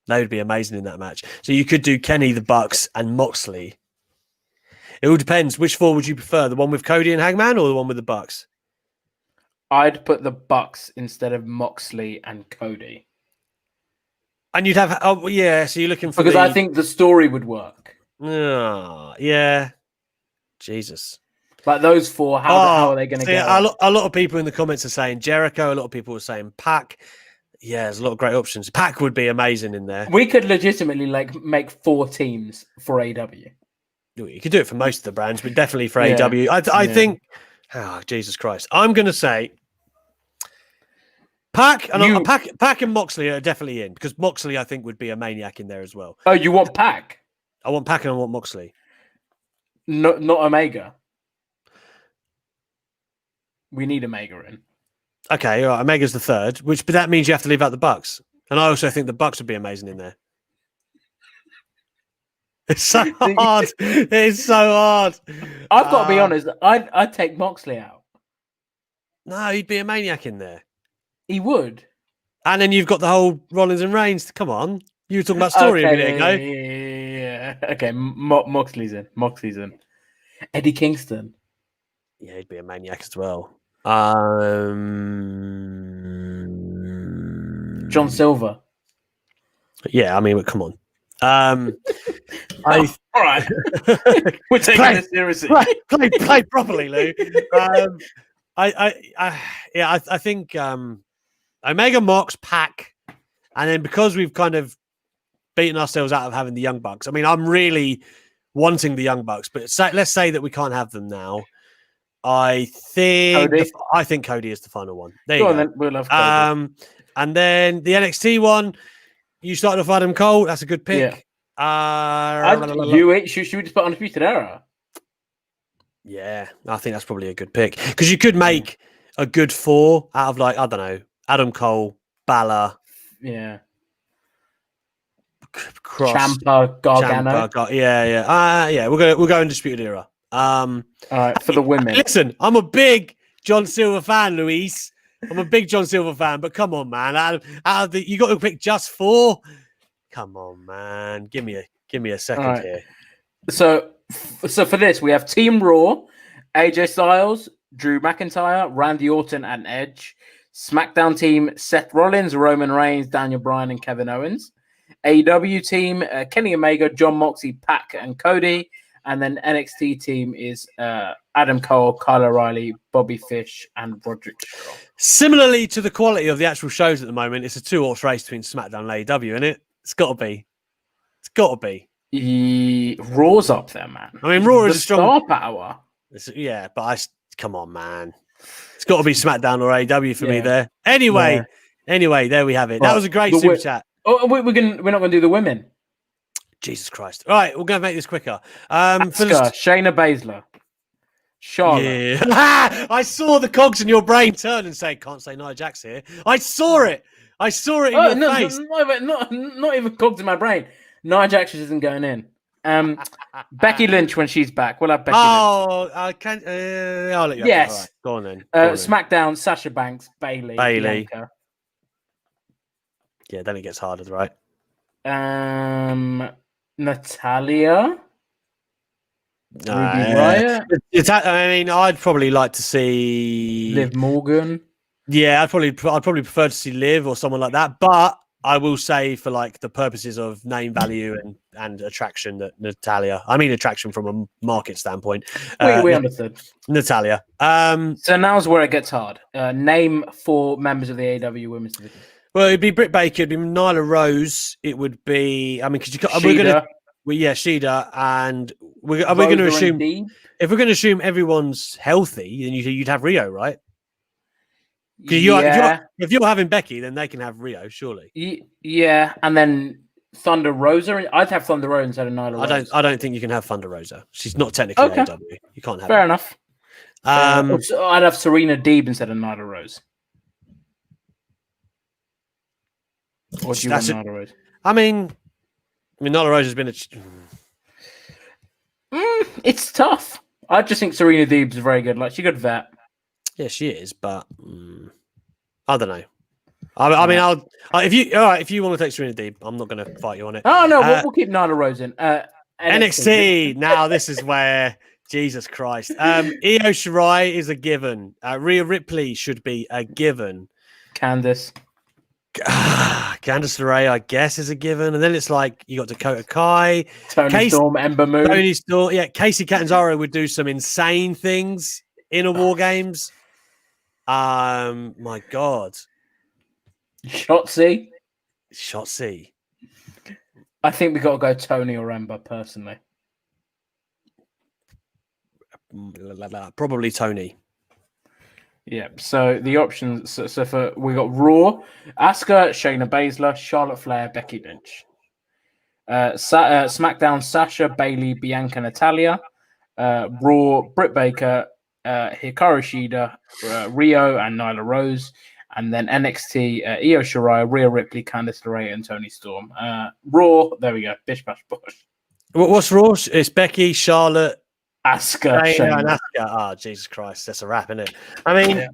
S1: They would be amazing in that match. So you could do Kenny, the Bucks, and Moxley. It all depends. Which 4 would you prefer? The one with Cody and Hangman, or the one with the Bucks?
S2: I'd put the Bucks instead of Moxley and Cody.
S1: And you'd have so you're looking for
S2: I think the story would work.
S1: Yeah. Jesus.
S2: Like those 4, how are they going to get
S1: a lot of people in the comments are saying Jericho. A lot of people are saying Pac. Yeah, there's a lot of great options. Pac would be amazing in there.
S2: We could legitimately make 4 teams for AEW.
S1: You could do it for most of the brands, but definitely for AEW. I think. Oh, Jesus Christ! I'm going to say Pac and Pac and Moxley are definitely in, because Moxley I think would be a maniac in there as well.
S2: Oh, you want Pac?
S1: I want Pac and I want Moxley.
S2: Not Omega. We need Omega in.
S1: Okay, all right. Omega's the 3rd, but that means you have to leave out the Bucks. And I also think the Bucks would be amazing in there. It's so hard. It's so hard.
S2: I've got to be honest. I'd take Moxley out.
S1: No, he'd be a maniac in there.
S2: He would.
S1: And then you've got the whole Rollins and Reigns. Come on. You were talking about story a minute ago.
S2: Yeah. Okay, Moxley's in. Eddie Kingston.
S1: Yeah, he'd be a maniac as well.
S2: John Silver.
S1: Yeah, I mean, come on.
S2: All right. We're taking this seriously.
S1: Play properly, Lou. I think Omega, Mox, Pac, and then because we've kind of beaten ourselves out of having the Young Bucks. I mean, I'm really wanting the Young Bucks, but let's say that we can't have them now. I think Cody is the final one. There you go.
S2: Then, we'll have Cody.
S1: And then the NXT one, you started off Adam Cole. That's a good pick.
S2: Yeah. Should we just put Undisputed Era?
S1: Yeah, I think that's probably a good pick, because you could make a good 4 out of, like, I don't know, Adam Cole, Balor.
S2: Yeah.
S1: Cross,
S2: Ciampa, Gargano.
S1: We'll go Undisputed Era.
S2: All right, for the women.
S1: Listen, I'm a big John Silver fan, Luis. I'm a big John Silver fan, but come on, man. Out of the, you got to pick just 4. Come on, man. Give me a second here.
S2: So for this, we have Team Raw, AJ Styles, Drew McIntyre, Randy Orton, and Edge. SmackDown team, Seth Rollins, Roman Reigns, Daniel Bryan, and Kevin Owens. AEW team, Kenny Omega, John Moxley, Pac, and Cody. And then NXT team is Adam Cole, Kyle O'Reilly, Bobby Fish, and Roderick Strong.
S1: Similarly to the quality of the actual shows at the moment, it's a 2-horse race between SmackDown and AEW, isn't it? It's got to be. It's got to be.
S2: Raw's up there, man.
S1: I mean, Raw is
S2: the
S1: a strong
S2: star power.
S1: Yeah, but come on, man. It's got to be SmackDown or AEW for me there. Anyway, there we have it.
S2: Right.
S1: That was a great super chat.
S2: Oh, we're not going to do the women.
S1: Jesus Christ! All right, we're going to make this quicker.
S2: Asuka, Shayna Baszler, Charlotte.
S1: Yeah. I saw the cogs in your brain turn and say, "Can't say Nia Jax here." I saw it. I saw it in your face.
S2: Not even cogs in my brain. Nia Jax isn't going in. Becky Lynch when she's back. We'll have Becky Lynch.
S1: I'll let you.
S2: Yes.
S1: All right, go on then.
S2: SmackDown, Sasha Banks, Bayley. Bianca.
S1: Yeah, then it gets harder, right?
S2: Natalia. Ruby Riott.
S1: I mean, I'd probably like to see
S2: Liv Morgan.
S1: Yeah, I'd probably prefer to see Liv or someone like that. But I will say, for like the purposes of name value and attraction, that Natalia. I mean, attraction from a market standpoint.
S2: We understood.
S1: Natalia.
S2: So now's where it gets hard. Name 4 members of the AEW Women's Division.
S1: Well, it'd be Britt Baker, it'd be Nyla Rose. It would be. I mean, because Shida, and are we going to assume if we're going to assume everyone's healthy, then you'd have Rio, right? If you're having Becky, then they can have Rio, surely.
S2: Yeah, and then Thunder Rosa. I'd have Thunder Rosa instead of Nyla Rose.
S1: I don't think you can have Thunder Rosa. She's not technically AEW. You can't have.
S2: Fair enough. I'd have Serena Deeb instead of Nyla Rose. Or do you want Nyla Rose?
S1: I mean, Nyla Rose has been
S2: it's tough. I just think Serena Deeb's very good. Like, she's a good vet.
S1: Yeah, she is, but I don't know. I mean, if you want to take Serena Deeb, I'm not going to fight you on it.
S2: Oh no, we'll keep Nyla Rose in.
S1: NXT. Now this is where Jesus Christ. Io Shirai is a given. Rhea Ripley should be a given.
S2: Candice
S1: LeRae, I guess, is a given, and then it's like you got Dakota Kai,
S2: Tony Storm, Ember Moon,
S1: Casey Catanzaro would do some insane things in a War Games. My God,
S2: Shotzi. I think we got to go Tony or Ember personally.
S1: Probably Tony.
S2: Yeah, so the options. So for we got Raw, Asuka, Shayna Baszler, Charlotte Flair, Becky Lynch. SmackDown, Sasha, Bayley, Bianca, Natalia. Raw, Britt Baker, Hikaru Shida, Rio, and Nyla Rose. And then NXT, Io Shirai, Rhea Ripley, Candice LeRae, and Toni Storm. Raw, there we go. Bish bash bosh.
S1: What's Raw? It's Becky, Charlotte,
S2: Asuka,
S1: and Asuka. Oh, Jesus Christ, that's a wrap, isn't it? I mean,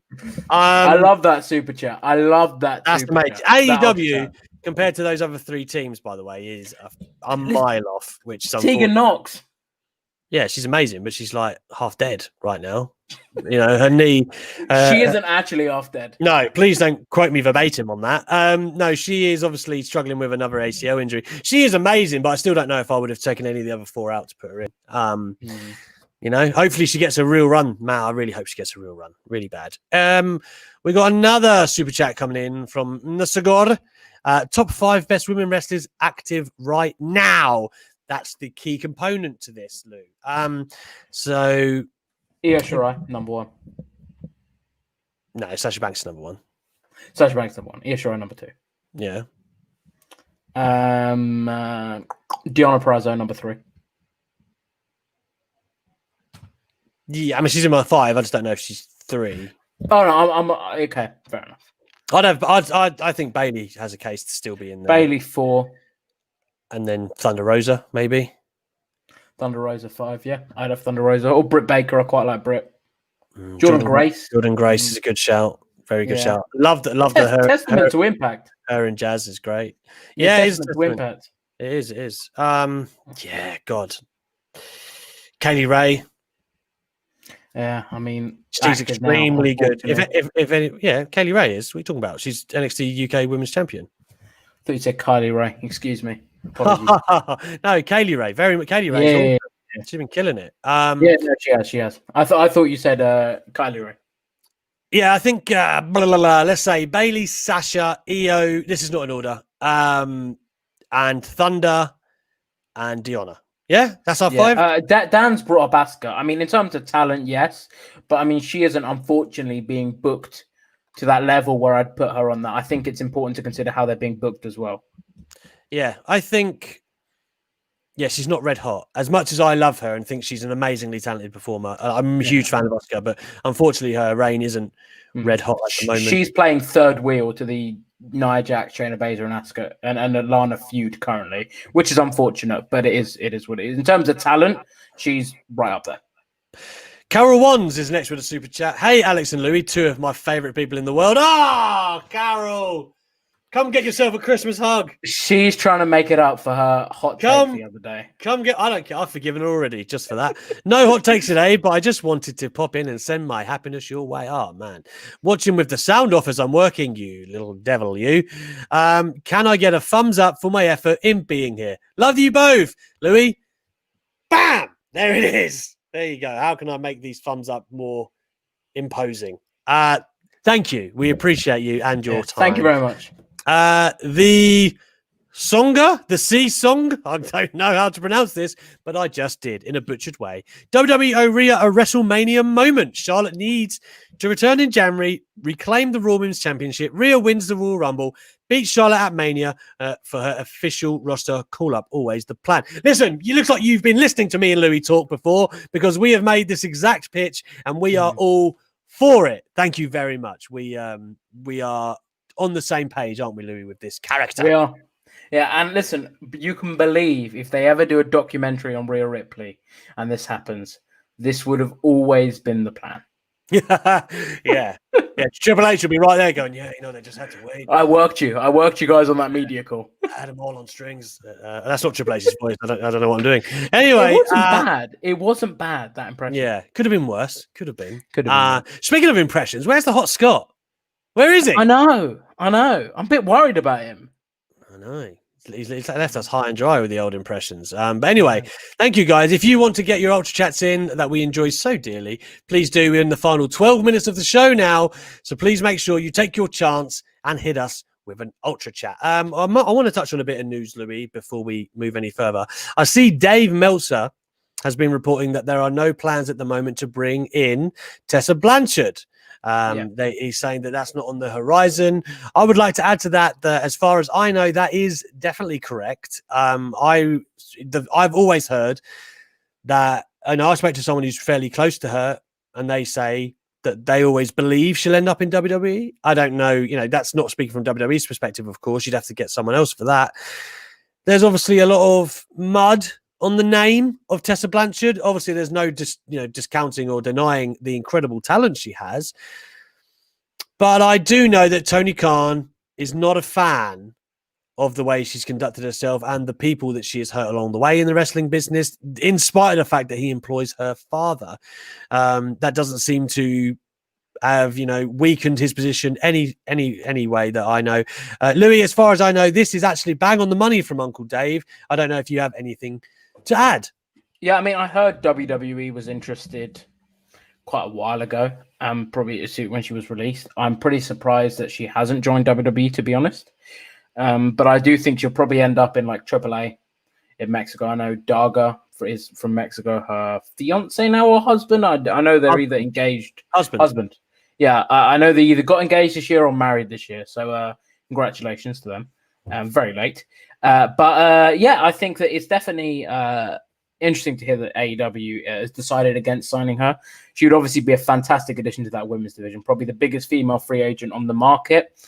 S2: I love that super chat. I love that.
S1: That's amazing. AEW compared to those other 3 teams, by the way, is a mile off. Which
S2: Tegan Knox.
S1: Yeah, she's amazing, but she's like half dead right now. You know, her knee.
S2: She isn't actually half dead.
S1: No, please don't quote me verbatim on that. No, she is obviously struggling with another ACL injury. She is amazing, but I still don't know if I would have taken any of the other 4 out to put her in. You know, hopefully she gets a real run. Matt, I really hope she gets a real run. Really bad. We got another super chat coming in from Nasagor. Top 5 best women wrestlers active right now. That's the key component to this, Lou. So
S2: Io Shirai, number 1.
S1: No, Sasha Banks is number 1.
S2: Sasha Banks number 1. Io Shirai number 2.
S1: Yeah.
S2: Deonna Purrazzo number 3.
S1: Yeah, I mean she's in my 5. I just don't know if she's 3.
S2: Oh no, I'm okay. Fair enough.
S1: I think Bayley has a case to still be in there.
S2: Bayley 4.
S1: And then Thunder Rosa, maybe.
S2: Thunder Rosa 5, yeah. I'd have Thunder Rosa. Or Britt Baker. I quite like Britt. Jordan Grace.
S1: Jordan Grace is a good shout. Very good shout. Loved her.
S2: Testament to Impact.
S1: Her and Jazz is great.
S2: Yeah, it is. To Impact.
S1: It is. Yeah, God. Kaylee Ray.
S2: Yeah, I mean,
S1: she's extremely good. If any, Kaylee Ray is. What are you talking about? She's NXT UK Women's Champion.
S2: I thought you said Kylie Ray. Excuse me.
S1: No, Kaylee Ray. Kaylee Ray. She's been killing it.
S2: Yeah, no, she has. I thought you said Kylie Ray.
S1: Yeah, I think blah, blah, blah, let's say Bailey, Sasha, Io. This is not in order. And Thunder and Deonna. Yeah, that's our 5.
S2: Dan's brought up Asuka. I mean, in terms of talent, yes, but I mean, she isn't unfortunately being booked to that level where I'd put her on that. I think it's important to consider how they're being booked as well.
S1: Yeah, I think. Yeah, she's not red hot. As much as I love her and think she's an amazingly talented performer, I'm a huge fan of Asuka, but unfortunately, her reign isn't red hot at the moment.
S2: She's playing third wheel to the Nia Jax, Shayna Baszler, and Asuka and Lana feud currently, which is unfortunate, but it is what it is. In terms of talent, she's right up there.
S1: Carol Wands is next with a super chat. Hey, Alex and Louis, 2 of my favorite people in the world. Carol! Come get yourself a Christmas hug.
S2: She's trying to make it up for her hot take the other day.
S1: I don't care. I've forgiven her already just for that. No hot takes today, but I just wanted to pop in and send my happiness your way. Oh, man. Watching with the sound off as I'm working, you little devil, you. Can I get a thumbs up for my effort in being here? Love you both. Louis. Bam! There it is. There you go. How can I make these thumbs up more imposing? Thank you. We appreciate you and your time.
S2: Thank you very much.
S1: The C song, I don't know how to pronounce this, but I just did in a butchered way. WWE Rhea a WrestleMania moment. Charlotte needs to return in January, reclaim the Raw Women's Championship. Rhea wins the Royal Rumble, beats Charlotte at Mania for her official roster call-up. Always the plan. Listen, you looks like you've been listening to me and Louis talk before, because we have made this exact pitch and we are all for it. Thank you very much. We are on the same page, aren't we, Louis, with this character?
S2: We are. Yeah, and listen, you can believe if they ever do a documentary on Rhea Ripley and this happens, this would have always been the plan.
S1: yeah. Triple H will be right there going, they just had to wait.
S2: I worked you guys on that media call.
S1: I had them all on strings. That's not Triple H's voice. I don't know what I'm doing. Anyway,
S2: it wasn't bad, that impression.
S1: Yeah, could have been worse. Could have been. Speaking of impressions, where's the hot Scott? Where is he?
S2: I know. I'm a bit worried about him.
S1: I know. He's left us high and dry with the old impressions. But anyway, thank you, guys. If you want to get your Ultra Chats in that we enjoy so dearly, please do. We're in the final 12 minutes of the show now. So please make sure you take your chance and hit us with an Ultra Chat. I want to touch on a bit of news, Louis, before we move any further. I see Dave Meltzer has been reporting that there are no plans at the moment to bring in Tessa Blanchard. He's saying that that's not on the horizon. I would like to add to that as far as I know, that is definitely correct. I've always heard that, and I spoke to someone who's fairly close to her, and they say that they always believe she'll end up in WWE. I don't know, that's not speaking from WWE's perspective, of course. You'd have to get someone else for that. There's obviously a lot of mud on the name of Tessa Blanchard. Obviously, there's no discounting or denying the incredible talent she has. But I do know that Tony Khan is not a fan of the way she's conducted herself and the people that she has hurt along the way in the wrestling business, in spite of the fact that he employs her father. That doesn't seem to have, weakened his position any way that I know. Louis, as far as I know, this is actually bang on the money from Uncle Dave. I don't know if you have anything to add.
S2: Yeah, I mean, I heard WWE was interested quite a while ago, probably when she was released. I'm pretty surprised that she hasn't joined WWE, to be honest. But I do think she'll probably end up in like AAA in Mexico. I know Daga is from Mexico. Her fiance now or husband? I know they're either engaged. Husband. Yeah, I know they either got engaged this year or married this year. So congratulations to them. Very late. I think that it's definitely interesting to hear that AEW has decided against signing her. She would obviously be a fantastic addition to that women's division, probably the biggest female free agent on the market.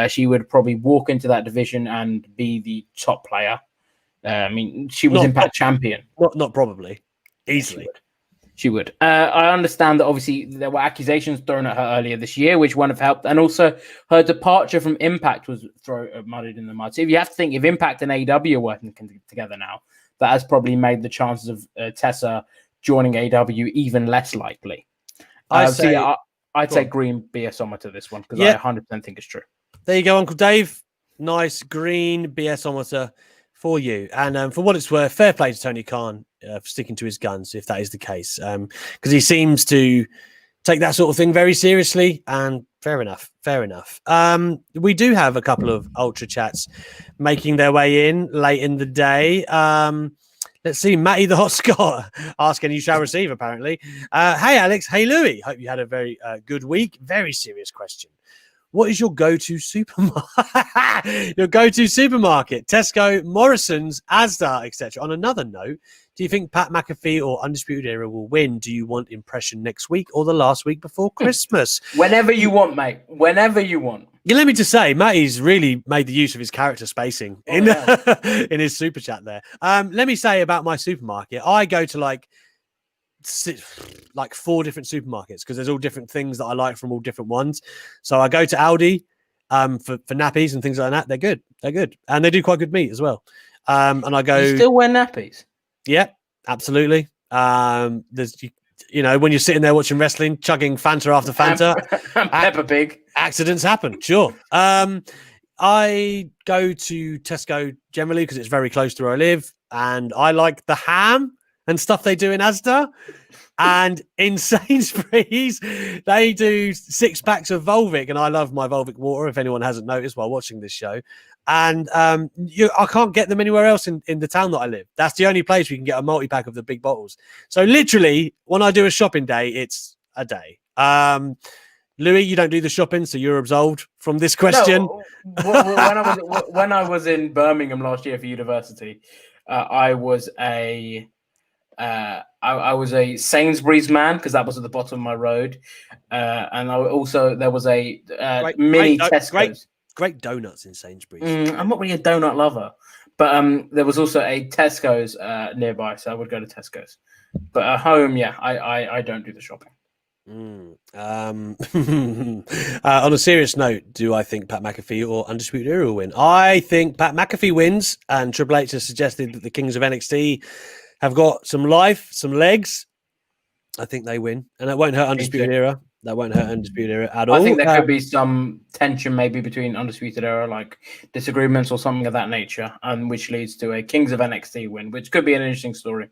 S2: She would probably walk into that division and be the top player. I mean, she was Impact champion.
S1: Not probably. Easily.
S2: She would. I understand that obviously there were accusations thrown at her earlier this year, which wouldn't have helped. And also her departure from Impact was mudded in the mud. So if you have to think, if Impact and AEW are working together now, that has probably made the chances of Tessa joining AEW even less likely. I'd say green BS to this one because I 100% think it's true.
S1: There you go, Uncle Dave. Nice green BS for you. And for what it's worth, fair play to Tony Khan for sticking to his guns, if that is the case, because he seems to take that sort of thing very seriously. And fair enough. We do have a couple of Ultra Chats making their way in late in the day. Let's see, Matty the Hot Scott asking, you shall receive, apparently. Hey, Alex. Hey, Louis. Hope you had a very good week. Very serious question. What is your go-to supermarket? Your go-to supermarket? Tesco, Morrison's, Asda, etc. On another note, do you think Pat McAfee or Undisputed Era will win? Do you want impression next week or the last week before Christmas?
S2: Whenever you want, mate. Whenever you want.
S1: Yeah, let me just say, Matty's really made the use of his character spacing in his super chat there. Let me say about my supermarket. I go to like 4 different supermarkets because there's all different things that I like from all different ones. So I go to Aldi for nappies and things like that. They're good, and they do quite good meat as well. And I go.
S2: You still wear nappies?
S1: Yeah, absolutely. There's when you're sitting there watching wrestling, chugging Fanta after Fanta,
S2: and Peppa Pig.
S1: Accidents happen, sure. I go to Tesco generally because it's very close to where I live, and I like the ham and stuff they do in Asda. And in Sainsbury's, they do 6 packs of Volvic, and I love my Volvic water, if anyone hasn't noticed while watching this show. And I can't get them anywhere else in the town that I live. That's the only place we can get a multi-pack of the big bottles. So literally, when I do a shopping day, it's a day. Louis, you don't do the shopping, so you're absolved from this question.
S2: No, when I was in Birmingham last year for university, I was a Sainsbury's man because that was at the bottom of my road, and there was a mini Tesco's.
S1: Great donuts in Sainsbury's.
S2: I'm not really a donut lover, but there was also a Tesco's nearby, so I would go to Tesco's. But at home, yeah, I don't do the shopping.
S1: On a serious note, do I think Pat McAfee or Undisputed Era will win? I think Pat McAfee wins, and Triple H has suggested that the Kings of NXT have got some life, some legs. I think they win, and that won't hurt Undisputed Era. That won't hurt Undisputed Era at all.
S2: I think there could be some tension maybe between Undisputed Era, like disagreements or something of that nature, and which leads to a Kings of NXT win, which could be an interesting story.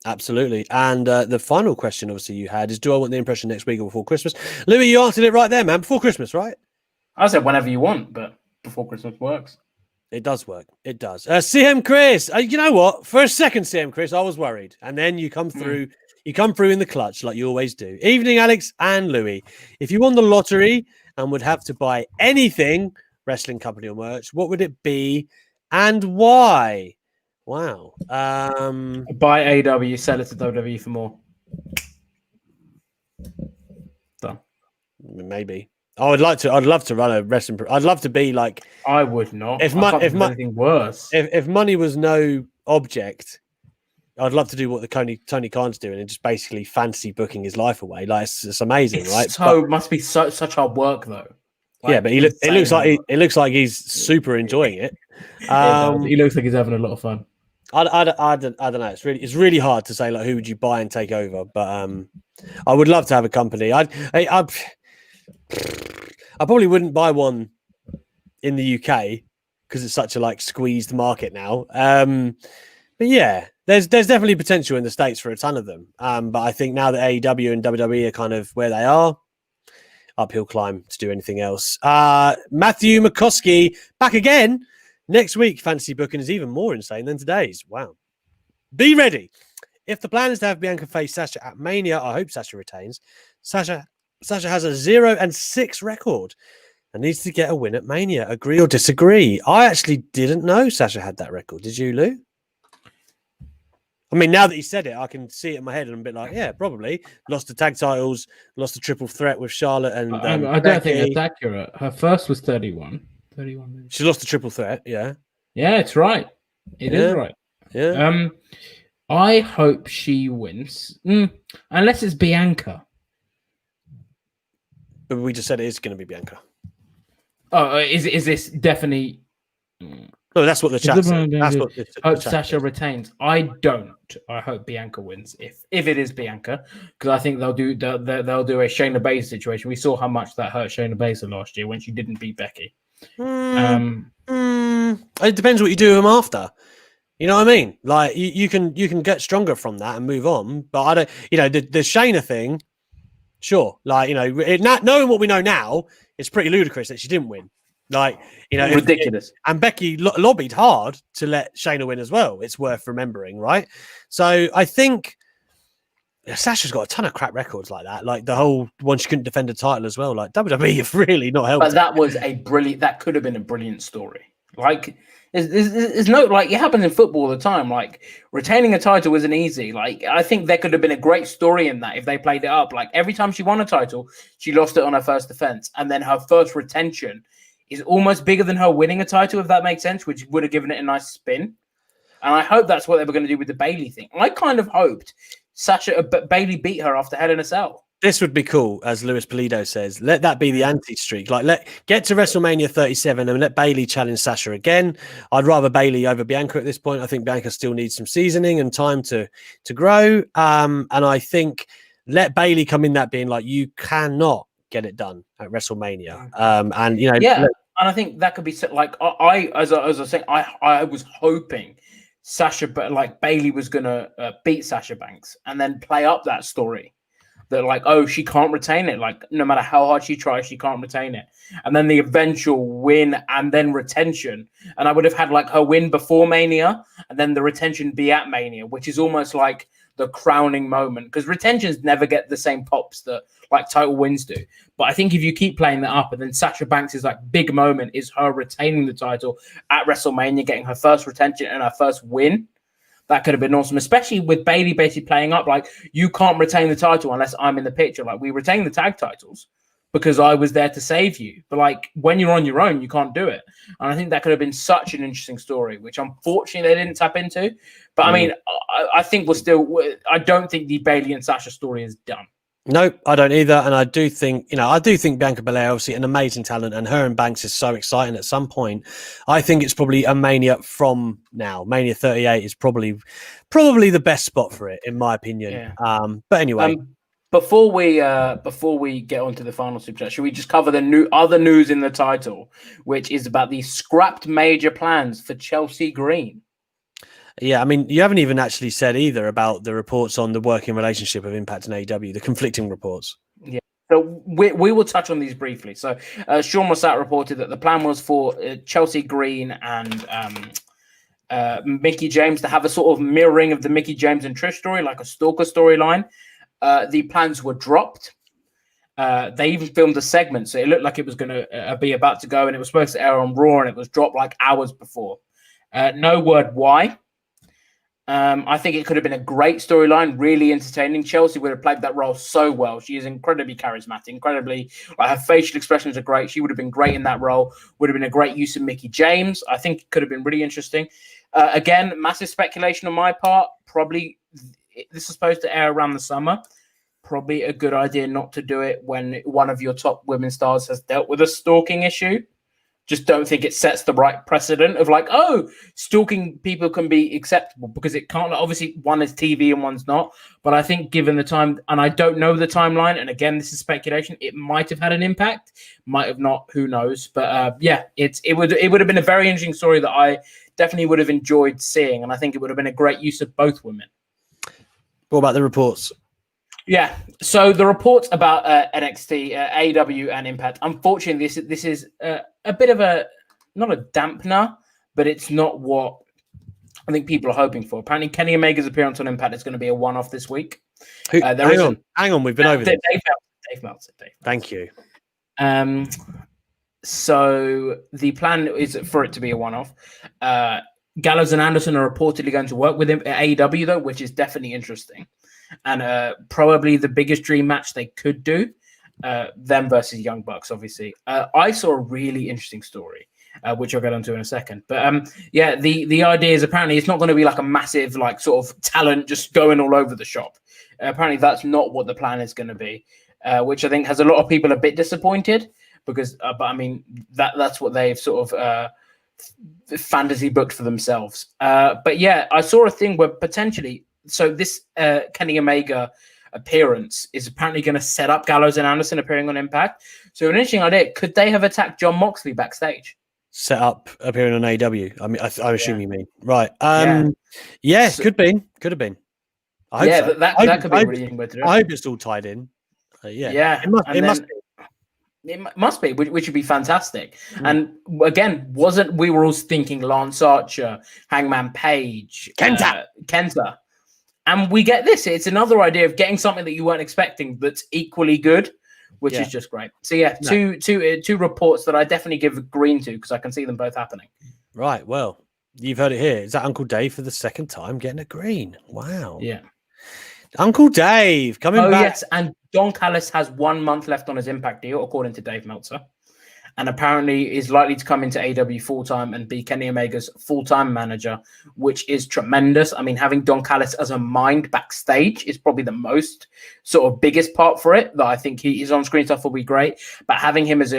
S1: Absolutely. And the final question, obviously, you had is, do I want the impression next week or before Christmas? Louis, you answered it right there, man. Before Christmas, right?
S2: I said whenever you want, but before Christmas works.
S1: It does work. It does. CM Chris, you know what? For a second, CM Chris, I was worried. And then you come through. You come through in the clutch like you always do. Evening, Alex and Louis. If you won the lottery and would have to buy anything, wrestling company or merch, what would it be and why? Wow.
S2: Buy AEW, sell it to WWE for more. Done.
S1: Maybe. I'd love to run a wrestling. I'd love to be like.
S2: I would not.
S1: If
S2: anything worse.
S1: If money was no object, I'd love to do what the Tony Khan's doing and just basically fantasy booking his life away. Like it's amazing, right?
S2: So must be such hard work though.
S1: Like, yeah, but it looks like he's super enjoying it.
S2: He looks like he's having a lot of fun.
S1: I don't know. It's really hard to say like who would you buy and take over, but I would love to have a company. I probably wouldn't buy one in the UK because it's such a like squeezed market now. But yeah, there's definitely potential in the States for a ton of them. But I think now that AEW and WWE are kind of where they are, uphill climb to do anything else. Matthew McCoskey back again. Next week, fantasy booking is even more insane than today's. Wow. Be ready. If the plan is to have Bianca face Sasha at Mania, I hope Sasha retains. Sasha has a 0-6 record and needs to get a win at Mania. Agree or disagree? I actually didn't know Sasha had that record. Did you, Lou? I mean, now that you said it, I can see it in my head and I'm a bit like, yeah, probably. Lost the tag titles, lost the triple threat with Charlotte and
S3: I don't think that's accurate. Her first was 31. 31 minutes.
S1: She lost the triple threat, yeah.
S3: Yeah, it's right. It is right.
S1: Yeah.
S3: I hope she wins. Unless it's Bianca.
S1: But we just said it is going to be Bianca.
S3: Oh, is this definitely?
S1: No, that's what the chat said. That's what the
S3: hope
S1: chat
S3: Sasha
S1: said.
S3: retains. I don't. I hope Bianca wins. If it is Bianca, because I think they'll do a Shayna Baszler situation. We saw how much that hurt Shayna Baszler last year when she didn't beat Becky.
S1: I It depends what you do with them after. You know what I mean? Like you can get stronger from that and move on. But I don't. The Shayna thing. Sure, like knowing what we know now, it's pretty ludicrous that she didn't win. Like
S2: ridiculous.
S1: And Becky lobbied hard to let Shayna win as well. It's worth remembering, right? So I think Sasha's got a ton of crap records like that. Like the whole one, she couldn't defend a title as well. Like WWE have really not helped.
S2: But that was that could have been a brilliant story. Like there's no, like, it happens in football all the time. Like retaining a title isn't easy. Like I think there could have been a great story in that if they played it up. Like every time she won a title, she lost it on her first defense, and then her first retention is almost bigger than her winning a title, if that makes sense, which would have given it a nice spin. And I hope that's what they were going to do with the Bayley thing. I kind of hoped Bayley beat her after Hell in a Cell.
S1: This would be cool, as Luis Pulido says. Let that be the anti-streak. Like, get to WrestleMania 37 and let Bayley challenge Sasha again. I'd rather Bayley over Bianca at this point. I think Bianca still needs some seasoning and time to grow. And I think let Bayley come in that being like, you cannot get it done at WrestleMania.
S2: And I think that could be like as I was saying, I was hoping Sasha, but like Bayley was gonna beat Sasha Banks and then play up that story. That like, oh, she can't retain it. Like no matter how hard she tries, she can't retain it. And then the eventual win and then retention. And I would have had like her win before Mania and then the retention be at Mania, which is almost like the crowning moment, because retentions never get the same pops that like title wins do. But I think if you keep playing that up, and then Sasha Banks' like big moment is her retaining the title at WrestleMania, getting her first retention and her first win. That could have been awesome, especially with Bayley basically playing up like, you can't retain the title unless I'm in the picture. Like, we retain the tag titles because I was there to save you. But like, when you're on your own, you can't do it. And I think that could have been such an interesting story, which unfortunately they didn't tap into. But I mean, I think I don't think the Bayley and Sasha story is done.
S1: No, I don't either. And I do think Bianca Belair, obviously an amazing talent, and her and Banks is so exciting at some point. I think it's probably a Mania from now. Mania 38 is probably the best spot for it, in my opinion.
S2: Yeah.
S1: But anyway.
S2: Before we get on to the final super chat, should we just cover the other news in the title, which is about the scrapped major plans for Chelsea Green?
S1: Yeah, I mean, you haven't even actually said either about the reports on the working relationship of Impact and AEW, the conflicting reports.
S2: Yeah, so we will touch on these briefly. So Sean Mossad reported that the plan was for Chelsea Green and Mickie James to have a sort of mirroring of the Mickie James and Trish story, like a stalker storyline. The plans were dropped. They even filmed a segment, so it looked like it was going to be about to go, and it was supposed to air on Raw, and it was dropped like hours before. No word why. I think it could have been a great storyline, really entertaining. Chelsea would have played that role so well. She is incredibly charismatic, her facial expressions are great. She would have been great in that role. Would have been a great use of Mickie James. I think it could have been really interesting. Again, massive speculation on my part. Probably this is supposed to air around the summer. Probably a good idea not to do it when one of your top women stars has dealt with a stalking issue. Just don't think it sets the right precedent of like, oh, stalking people can be acceptable, because it can't. Obviously, one is TV and one's not. But I think given the time, and I don't know the timeline, and again, this is speculation, it might have had an impact, might have not, who knows. But it would have been a very interesting story that I definitely would have enjoyed seeing, and I think it would have been a great use of both women.
S1: What about the reports?
S2: Yeah, so the reports about NXT, AEW, and Impact. Unfortunately, this is a bit of not a dampener, but it's not what I think people are hoping for. Apparently, Kenny Omega's appearance on Impact is going to be a one-off this week.
S1: Hang on, we've been over this.
S2: Dave Meltzer.
S1: Thank you.
S2: So the plan is for it to be a one-off. Gallows and Anderson are reportedly going to work with him at AEW, though, which is definitely interesting. And probably the biggest dream match they could do, them versus Young Bucks, obviously. I saw a really interesting story, which I'll get onto in a second. But the idea is apparently it's not going to be like a massive, like, sort of talent just going all over the shop. Apparently that's not what the plan is going to be, which I think has a lot of people a bit disappointed because, but I mean, that's what they've sort of fantasy booked for themselves. But yeah, I saw a thing where potentially, so this Kenny Omega appearance is apparently going to set up Gallows and Anderson appearing on Impact. So an interesting idea, could they have attacked Jon Moxley backstage?
S1: set up appearing on AEW. I mean, I assume you mean right.
S2: Yeah.
S1: Yes, could have been. I hope so.
S2: that could be a really interesting way to do it.
S1: I hope it's all tied in.
S2: Yeah,
S1: it must be.
S2: It must be, which would be fantastic. And again, we were all thinking Lance Archer, Hangman Page, Kenta. And we get this. It's another idea of getting something that you weren't expecting that's equally good, which is just great. So two reports that I definitely give a green to because I can see them both happening.
S1: Right. Well, you've heard it here. Is that Uncle Dave for the second time getting a green? Wow.
S2: Yeah.
S1: Uncle Dave coming back.
S2: Yes, and Don Callis has 1 month left on his Impact deal, according to Dave Meltzer, and apparently is likely to come into AEW full-time and be Kenny Omega's full-time manager, which is tremendous. I mean, having Don Callis as a mind backstage is probably the most sort of biggest part for it, that I think his on-screen stuff will be great, but having him as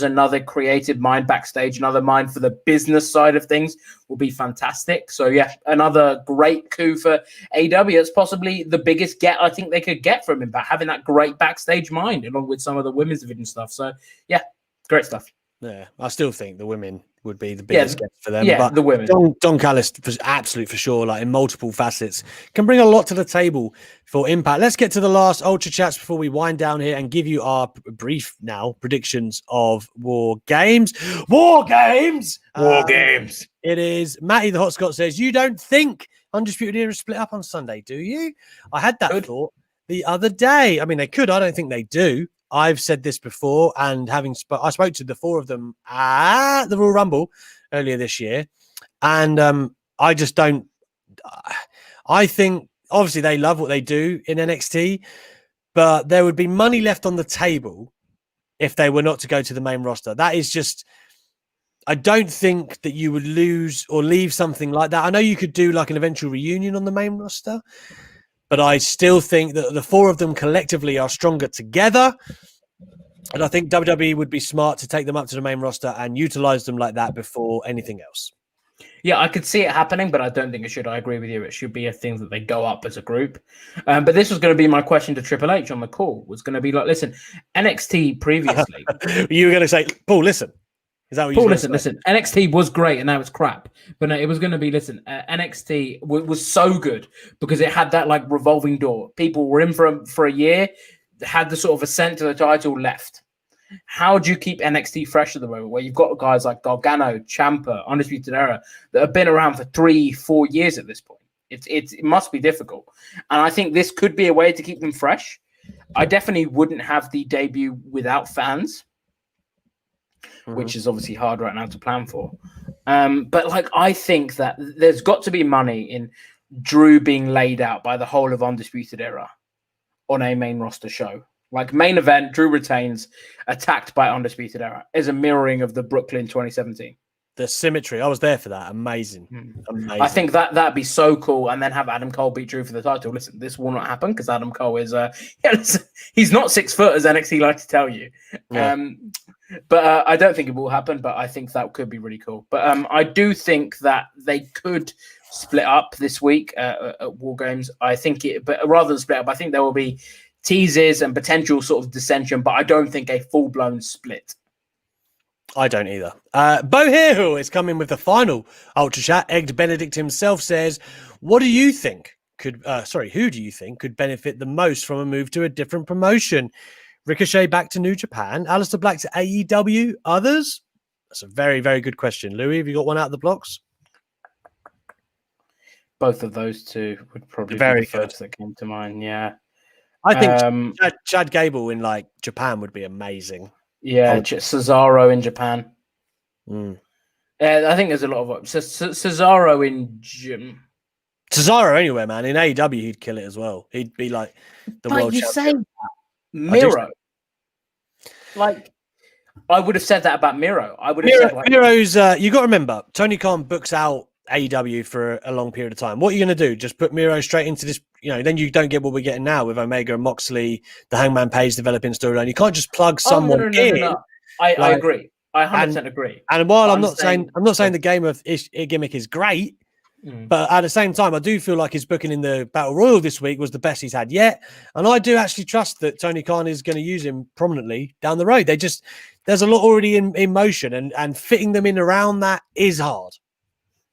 S2: another creative mind backstage, another mind for the business side of things will be fantastic. So yeah, another great coup for AEW. It's possibly the biggest get I think they could get from him, but having that great backstage mind along with some of the women's division stuff. So yeah, great stuff.
S1: Yeah, I still think the women would be the biggest get for them.
S2: Yeah,
S1: but
S2: the women.
S1: Don Callis, absolutely for sure, like in multiple facets, can bring a lot to the table for Impact. Let's get to the last Ultra Chats before we wind down here and give you our brief predictions of War Games. War Games! It is Matty the Hot Scott says, you don't think Undisputed Era split up on Sunday, do you? I had that thought the other day. I mean, they could. I don't think they do. I've said this before, and I spoke to the four of them at the Royal Rumble earlier this year, and I just don't. I think obviously they love what they do in NXT, but there would be money left on the table if they were not to go to the main roster. That is just. I don't think that you would lose or leave something like that. I know you could do like an eventual reunion on the main roster, but I still think that the four of them collectively are stronger together. And I think WWE would be smart to take them up to the main roster and utilize them like that before anything else.
S2: Yeah, I could see it happening, but I don't think it should. I agree with you. It should be a thing that they go up as a group. But this was going to be my question to Triple H on the call. Was going to be like, listen, NXT previously.
S1: You were going to say, Paul, listen. Is that what
S2: Paul, listen. NXT was great and now it's crap. But no, it was going to be, NXT was so good because it had that like revolving door. People were in for a year, had the sort of ascent to the title, left. How do you keep NXT fresh at the moment where you've got guys like Gargano, Ciampa, Undisputed Era that have been around for 3-4 years at this point? It must be difficult. And I think this could be a way to keep them fresh. I definitely wouldn't have the debut without fans. Which is obviously hard right now to plan for. But like, I think that there's got to be money in Drew being laid out by the whole of Undisputed Era on a main roster show. Like main event, Drew retains, attacked by Undisputed Era is a mirroring of the Brooklyn 2017.
S1: The symmetry. I was there for that. Amazing. Amazing.
S2: I think that'd be so cool. And then have Adam Cole beat Drew for the title. Listen, this will not happen because Adam Cole is he's not 6 foot as NXT like to tell you. Yeah. But I don't think it will happen, but I think that could be really cool. But I do think that they could split up this week at War Games. I think but rather than split up, I think there will be teases and potential sort of dissension, but I don't think a full-blown split.
S1: I don't either. Bo here, who is coming with the final Ultra Chat. Egged Benedict himself says, who do you think could benefit the most from a move to a different promotion? Ricochet back to New Japan, Aleister Black to AEW, others? That's a very, very good question. Louis, have you got one out of the blocks?
S2: Both of those two would probably be the first that came to mind, yeah.
S1: I think Chad Gable in like Japan would be amazing.
S2: Yeah, Cesaro in Japan. I think there's a lot of Cesaro in gym.
S1: Cesaro anywhere, man. In AEW, he'd kill it as well. He'd be like the world champion.
S2: Say Miro. Like, I would have said that about Miro. I would have said like,
S1: Miro's. You got to remember, Tony Khan books out AEW for a long period of time. What are you going to do? Just put Miro straight into this? Then you don't get what we're getting now with Omega and Moxley, the Hangman Page developing storyline. You can't just plug someone in.
S2: No. I agree. I 100% agree.
S1: And while I'm not saying the game of gimmick is great, But at the same time, I do feel like his booking in the Battle Royal this week was the best he's had yet. And I do actually trust that Tony Khan is going to use him prominently down the road. There's a lot already in motion, and fitting them in around that is hard.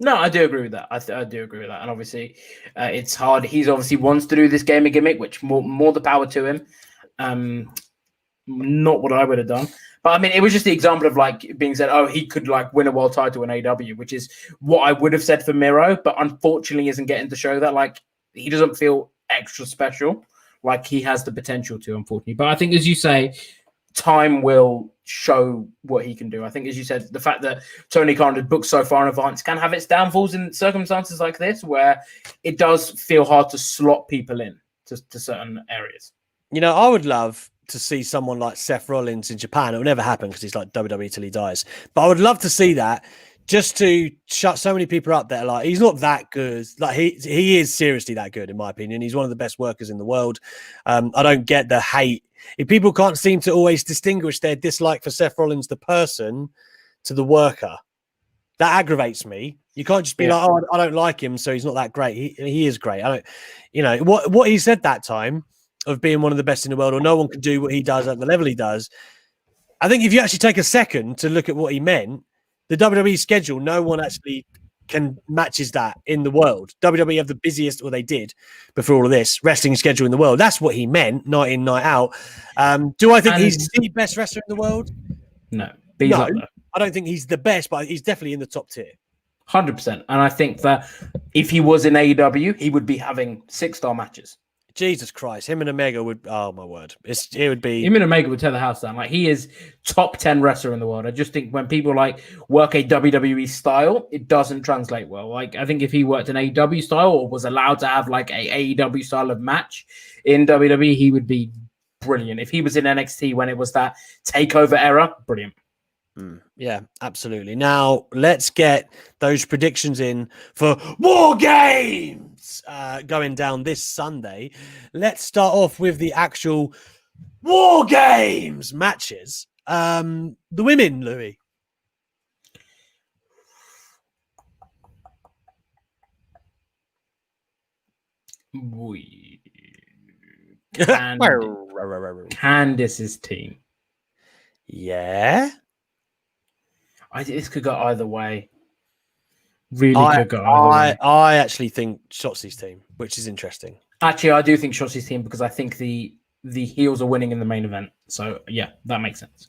S3: No, I do agree with that. I do agree with that. And obviously, it's hard. He's obviously wants to do this gamer gimmick, which more the power to him. Not what I would have done. But I mean, it was just the example of like being said, oh, he could like win a world title in AEW, which is what I would have said for Miro, but unfortunately isn't getting to show that. Like, he doesn't feel extra special, like he has the potential to, unfortunately. But I think, as you say, time will show what he can do. I think, as you said, the fact that Tony Khan had booked so far in advance can have its downfalls in circumstances like this, where it does feel hard to slot people in to certain areas.
S1: You know, I would love to see someone like Seth Rollins in Japan. It will never happen because he's like WWE till he dies. But I would love to see that, just to shut so many people up that are like, he's not that good. Like he is seriously that good, in my opinion. He's one of the best workers in the world. I don't get the hate. If people can't seem to always distinguish their dislike for Seth Rollins, the person, to the worker, that aggravates me. You can't just be like, oh, I don't like him, so he's not that great. He is great. I don't, you know, what he said that time of being one of the best in the world, or no one can do what he does at the level he does. I think if you actually take a second to look at what he meant, the WWE schedule, no one actually can matches that in the world. WWE have the busiest, or they did before all of this, wrestling schedule in the world. That's what he meant, night in, night out. Do I think he's the best wrestler in the world?
S3: No.
S1: No, I don't think he's the best, but he's definitely in the top tier.
S3: 100%. And I think that if he was in AEW, he would be having 6-star matches.
S1: Jesus Christ, him and Omega would, oh my word. It would be.
S3: Him and Omega would tear the house down. Like, he is top 10 wrestler in the world. I just think when people like work a WWE style, it doesn't translate well. Like, I think if he worked an AEW style, or was allowed to have like a AEW style of match in WWE, he would be brilliant. If he was in NXT when it was that takeover era, brilliant.
S1: Yeah, absolutely. Now let's get those predictions in for War Games going down this Sunday. Let's start off with the actual War Games matches. The women, Louis.
S3: Candice's team.
S1: Yeah.
S3: This could go either way. Really could go either way.
S1: I actually think Shotzi's team, which is interesting.
S3: Actually, I do think Shotzi's team, because I think the heels are winning in the main event. So, yeah, that makes sense.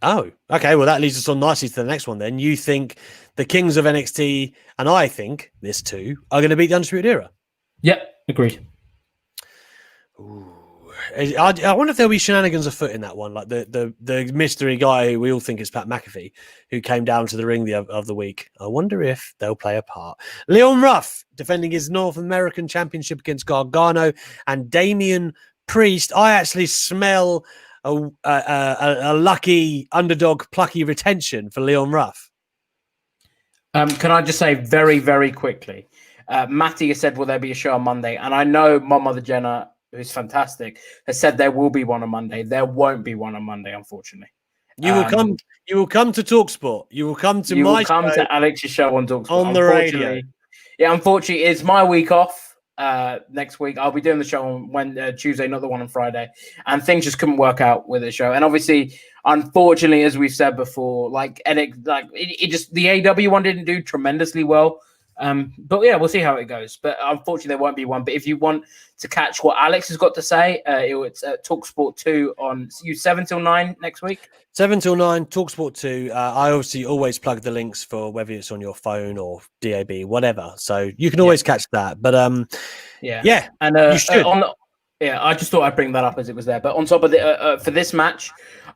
S1: Oh, okay. Well, that leads us on nicely to the next one then. You think the Kings of NXT, and I think this too, are going to beat the Undisputed Era?
S3: Yep, agreed.
S1: Ooh. I wonder if there'll be shenanigans afoot in that one, like the mystery guy who we all think is Pat McAfee, who came down to the ring the other week. I wonder if they'll play a part. Leon Ruff defending his North American Championship against Gargano and Damian Priest. I actually smell a lucky underdog plucky retention for Leon Ruff.
S3: Can I just say very, very quickly, Matty has said, will there be a show on Monday? And I know my mother Jenna, who's fantastic, has said there will be one on Monday. There won't be one on Monday, unfortunately.
S1: You will come. You will come to TalkSport. You will come to my show. You will come
S3: to Alex's show on TalkSport.
S1: On the radio.
S3: Yeah, unfortunately, it's my week off next week. I'll be doing the show on Tuesday, not the one on Friday. And things just couldn't work out with the show. And obviously, unfortunately, as we've said before, it just the AEW one didn't do tremendously well. But yeah, we'll see how it goes. But unfortunately, there won't be one. But if you want to catch what Alex has got to say, it's TalkSport 2 on 7 till 9 next week.
S1: 7 till 9, TalkSport 2. I obviously always plug the links for whether it's on your phone or DAB, whatever. So you can always catch that. But yeah,
S3: and
S1: you should.
S3: I just thought I'd bring that up as it was there. But on top of the for this match,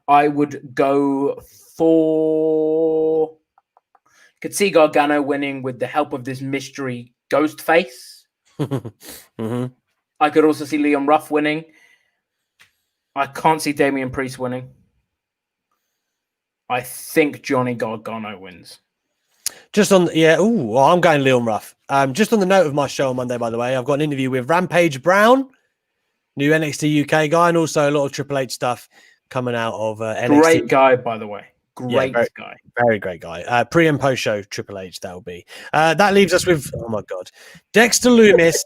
S3: I would go for. Could see Gargano winning with the help of this mystery ghost face.
S1: Mm-hmm.
S3: I could also see Leon Ruff winning. I can't see Damian Priest winning. I think Johnny Gargano wins.
S1: Just on, I'm going Leon Ruff. Just on the note of my show on Monday, by the way, I've got an interview with Rampage Brown, new NXT UK guy, and also a lot of Triple H stuff coming out of NXT.
S3: Great guy, by the way. Great guy.
S1: Very great guy. Pre and post show Triple H, that'll be. That leaves us with, oh my God, Dexter Lumis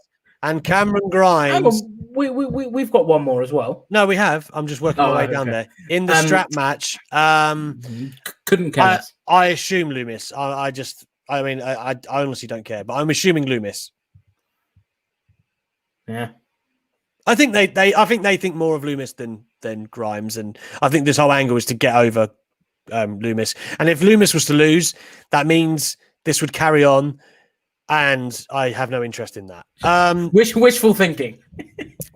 S1: and Cameron Grimes.
S3: Hang on, we've got one more as well.
S1: No, we have. I'm just working my way down there. In the strap match.
S3: Couldn't care.
S1: I assume Lumis. I honestly don't care, but I'm assuming Lumis.
S3: Yeah.
S1: I think they think more of Lumis than Grimes, and I think this whole angle is to get over Lumis. And if Lumis was to lose, that means this would carry on, and I have no interest in that.
S3: Wishful thinking.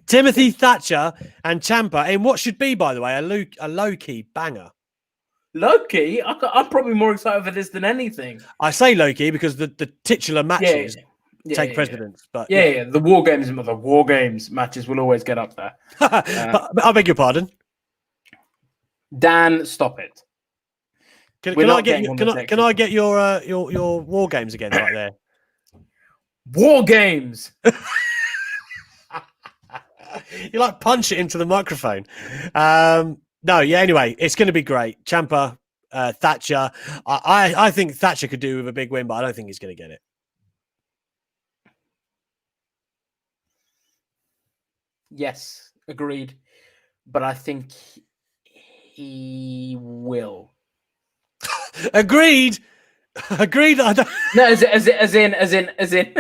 S1: Timothy Thatcher and Ciampa in what should be, by the way, a low-key banger.
S3: Low-key? I'm probably more excited for this than anything.
S1: I say low-key because the titular matches take precedence. But
S3: the War Games matches will always get up there.
S1: But I beg your pardon.
S3: Dan, stop it.
S1: Can I get your War Games again right there?
S3: War Games.
S1: You like punch it into the microphone. Anyway, it's going to be great. Ciampa, Thatcher. I think Thatcher could do with a big win, but I don't think he's going to get it.
S3: Yes, agreed. But I think he will.
S1: Agreed. Agreed. I don't...
S3: No, as in.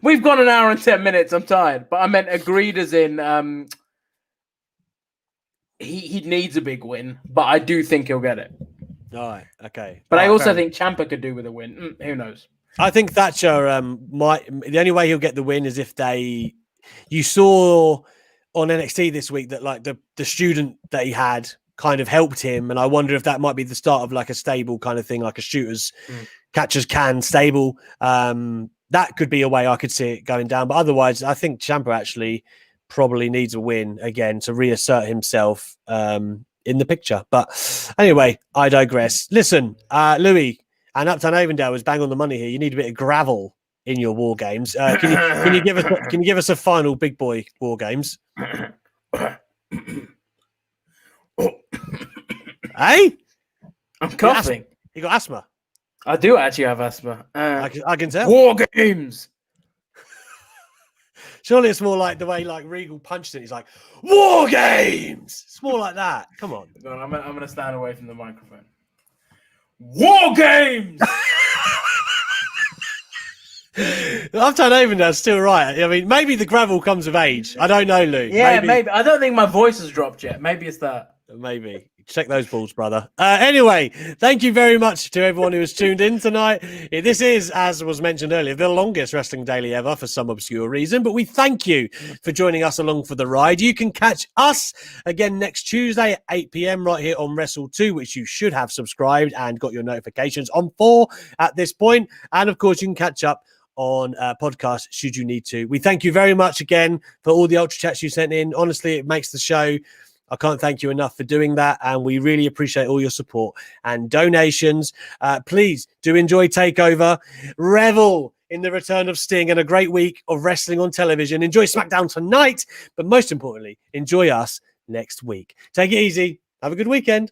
S3: We've gone an hour and 10 minutes. I'm tired, but I meant agreed as in he needs a big win, but I do think he'll get it.
S1: All right, okay.
S3: But I also think Ciampa could do with a win. Who knows?
S1: I think Thatcher might. The only way he'll get the win is if you saw on NXT this week that like the student that he had kind of helped him, and I wonder if that might be the start of like a stable kind of thing, like a shooters catchers can stable. That could be a way I could see it going down, but otherwise I think Ciampa actually probably needs a win again to reassert himself in the picture. But anyway, I digress. Listen, Louis and Uptown Avondale was bang on the money here. You need a bit of gravel in your War Games. Can you give us a final big boy War Games? Hey,
S3: I'm coughing.
S1: You got asthma?
S3: I do actually have asthma.
S1: I can tell.
S3: War Games.
S1: Surely it's more like the way like Regal punched it. He's like, War Games. It's more like that. Come on.
S3: I'm going to stand away from the microphone. War Games.
S1: Uptown Avondale's still right. I mean, maybe the gravel comes of age. I don't know, Lou.
S3: Yeah, maybe. I don't think my voice has dropped yet. Maybe it's that.
S1: Maybe. Check those balls, brother. Anyway, thank you very much to everyone who has tuned in tonight. This is, as was mentioned earlier, the longest Wrestling Daily ever for some obscure reason, but we thank you for joining us along for the ride. You can catch us again next Tuesday at 8 p.m. right here on Wrestle2, which you should have subscribed and got your notifications on for at this point. And of course, you can catch up on podcast should you need to. We thank you very much again for all the Ultra Chats you sent in. Honestly, it makes the show. I can't thank you enough for doing that, and we really appreciate all your support and donations. Please do enjoy TakeOver, revel in the return of Sting, and a great week of wrestling on television. Enjoy SmackDown tonight, but most importantly, enjoy us next week. Take it easy. Have a good weekend.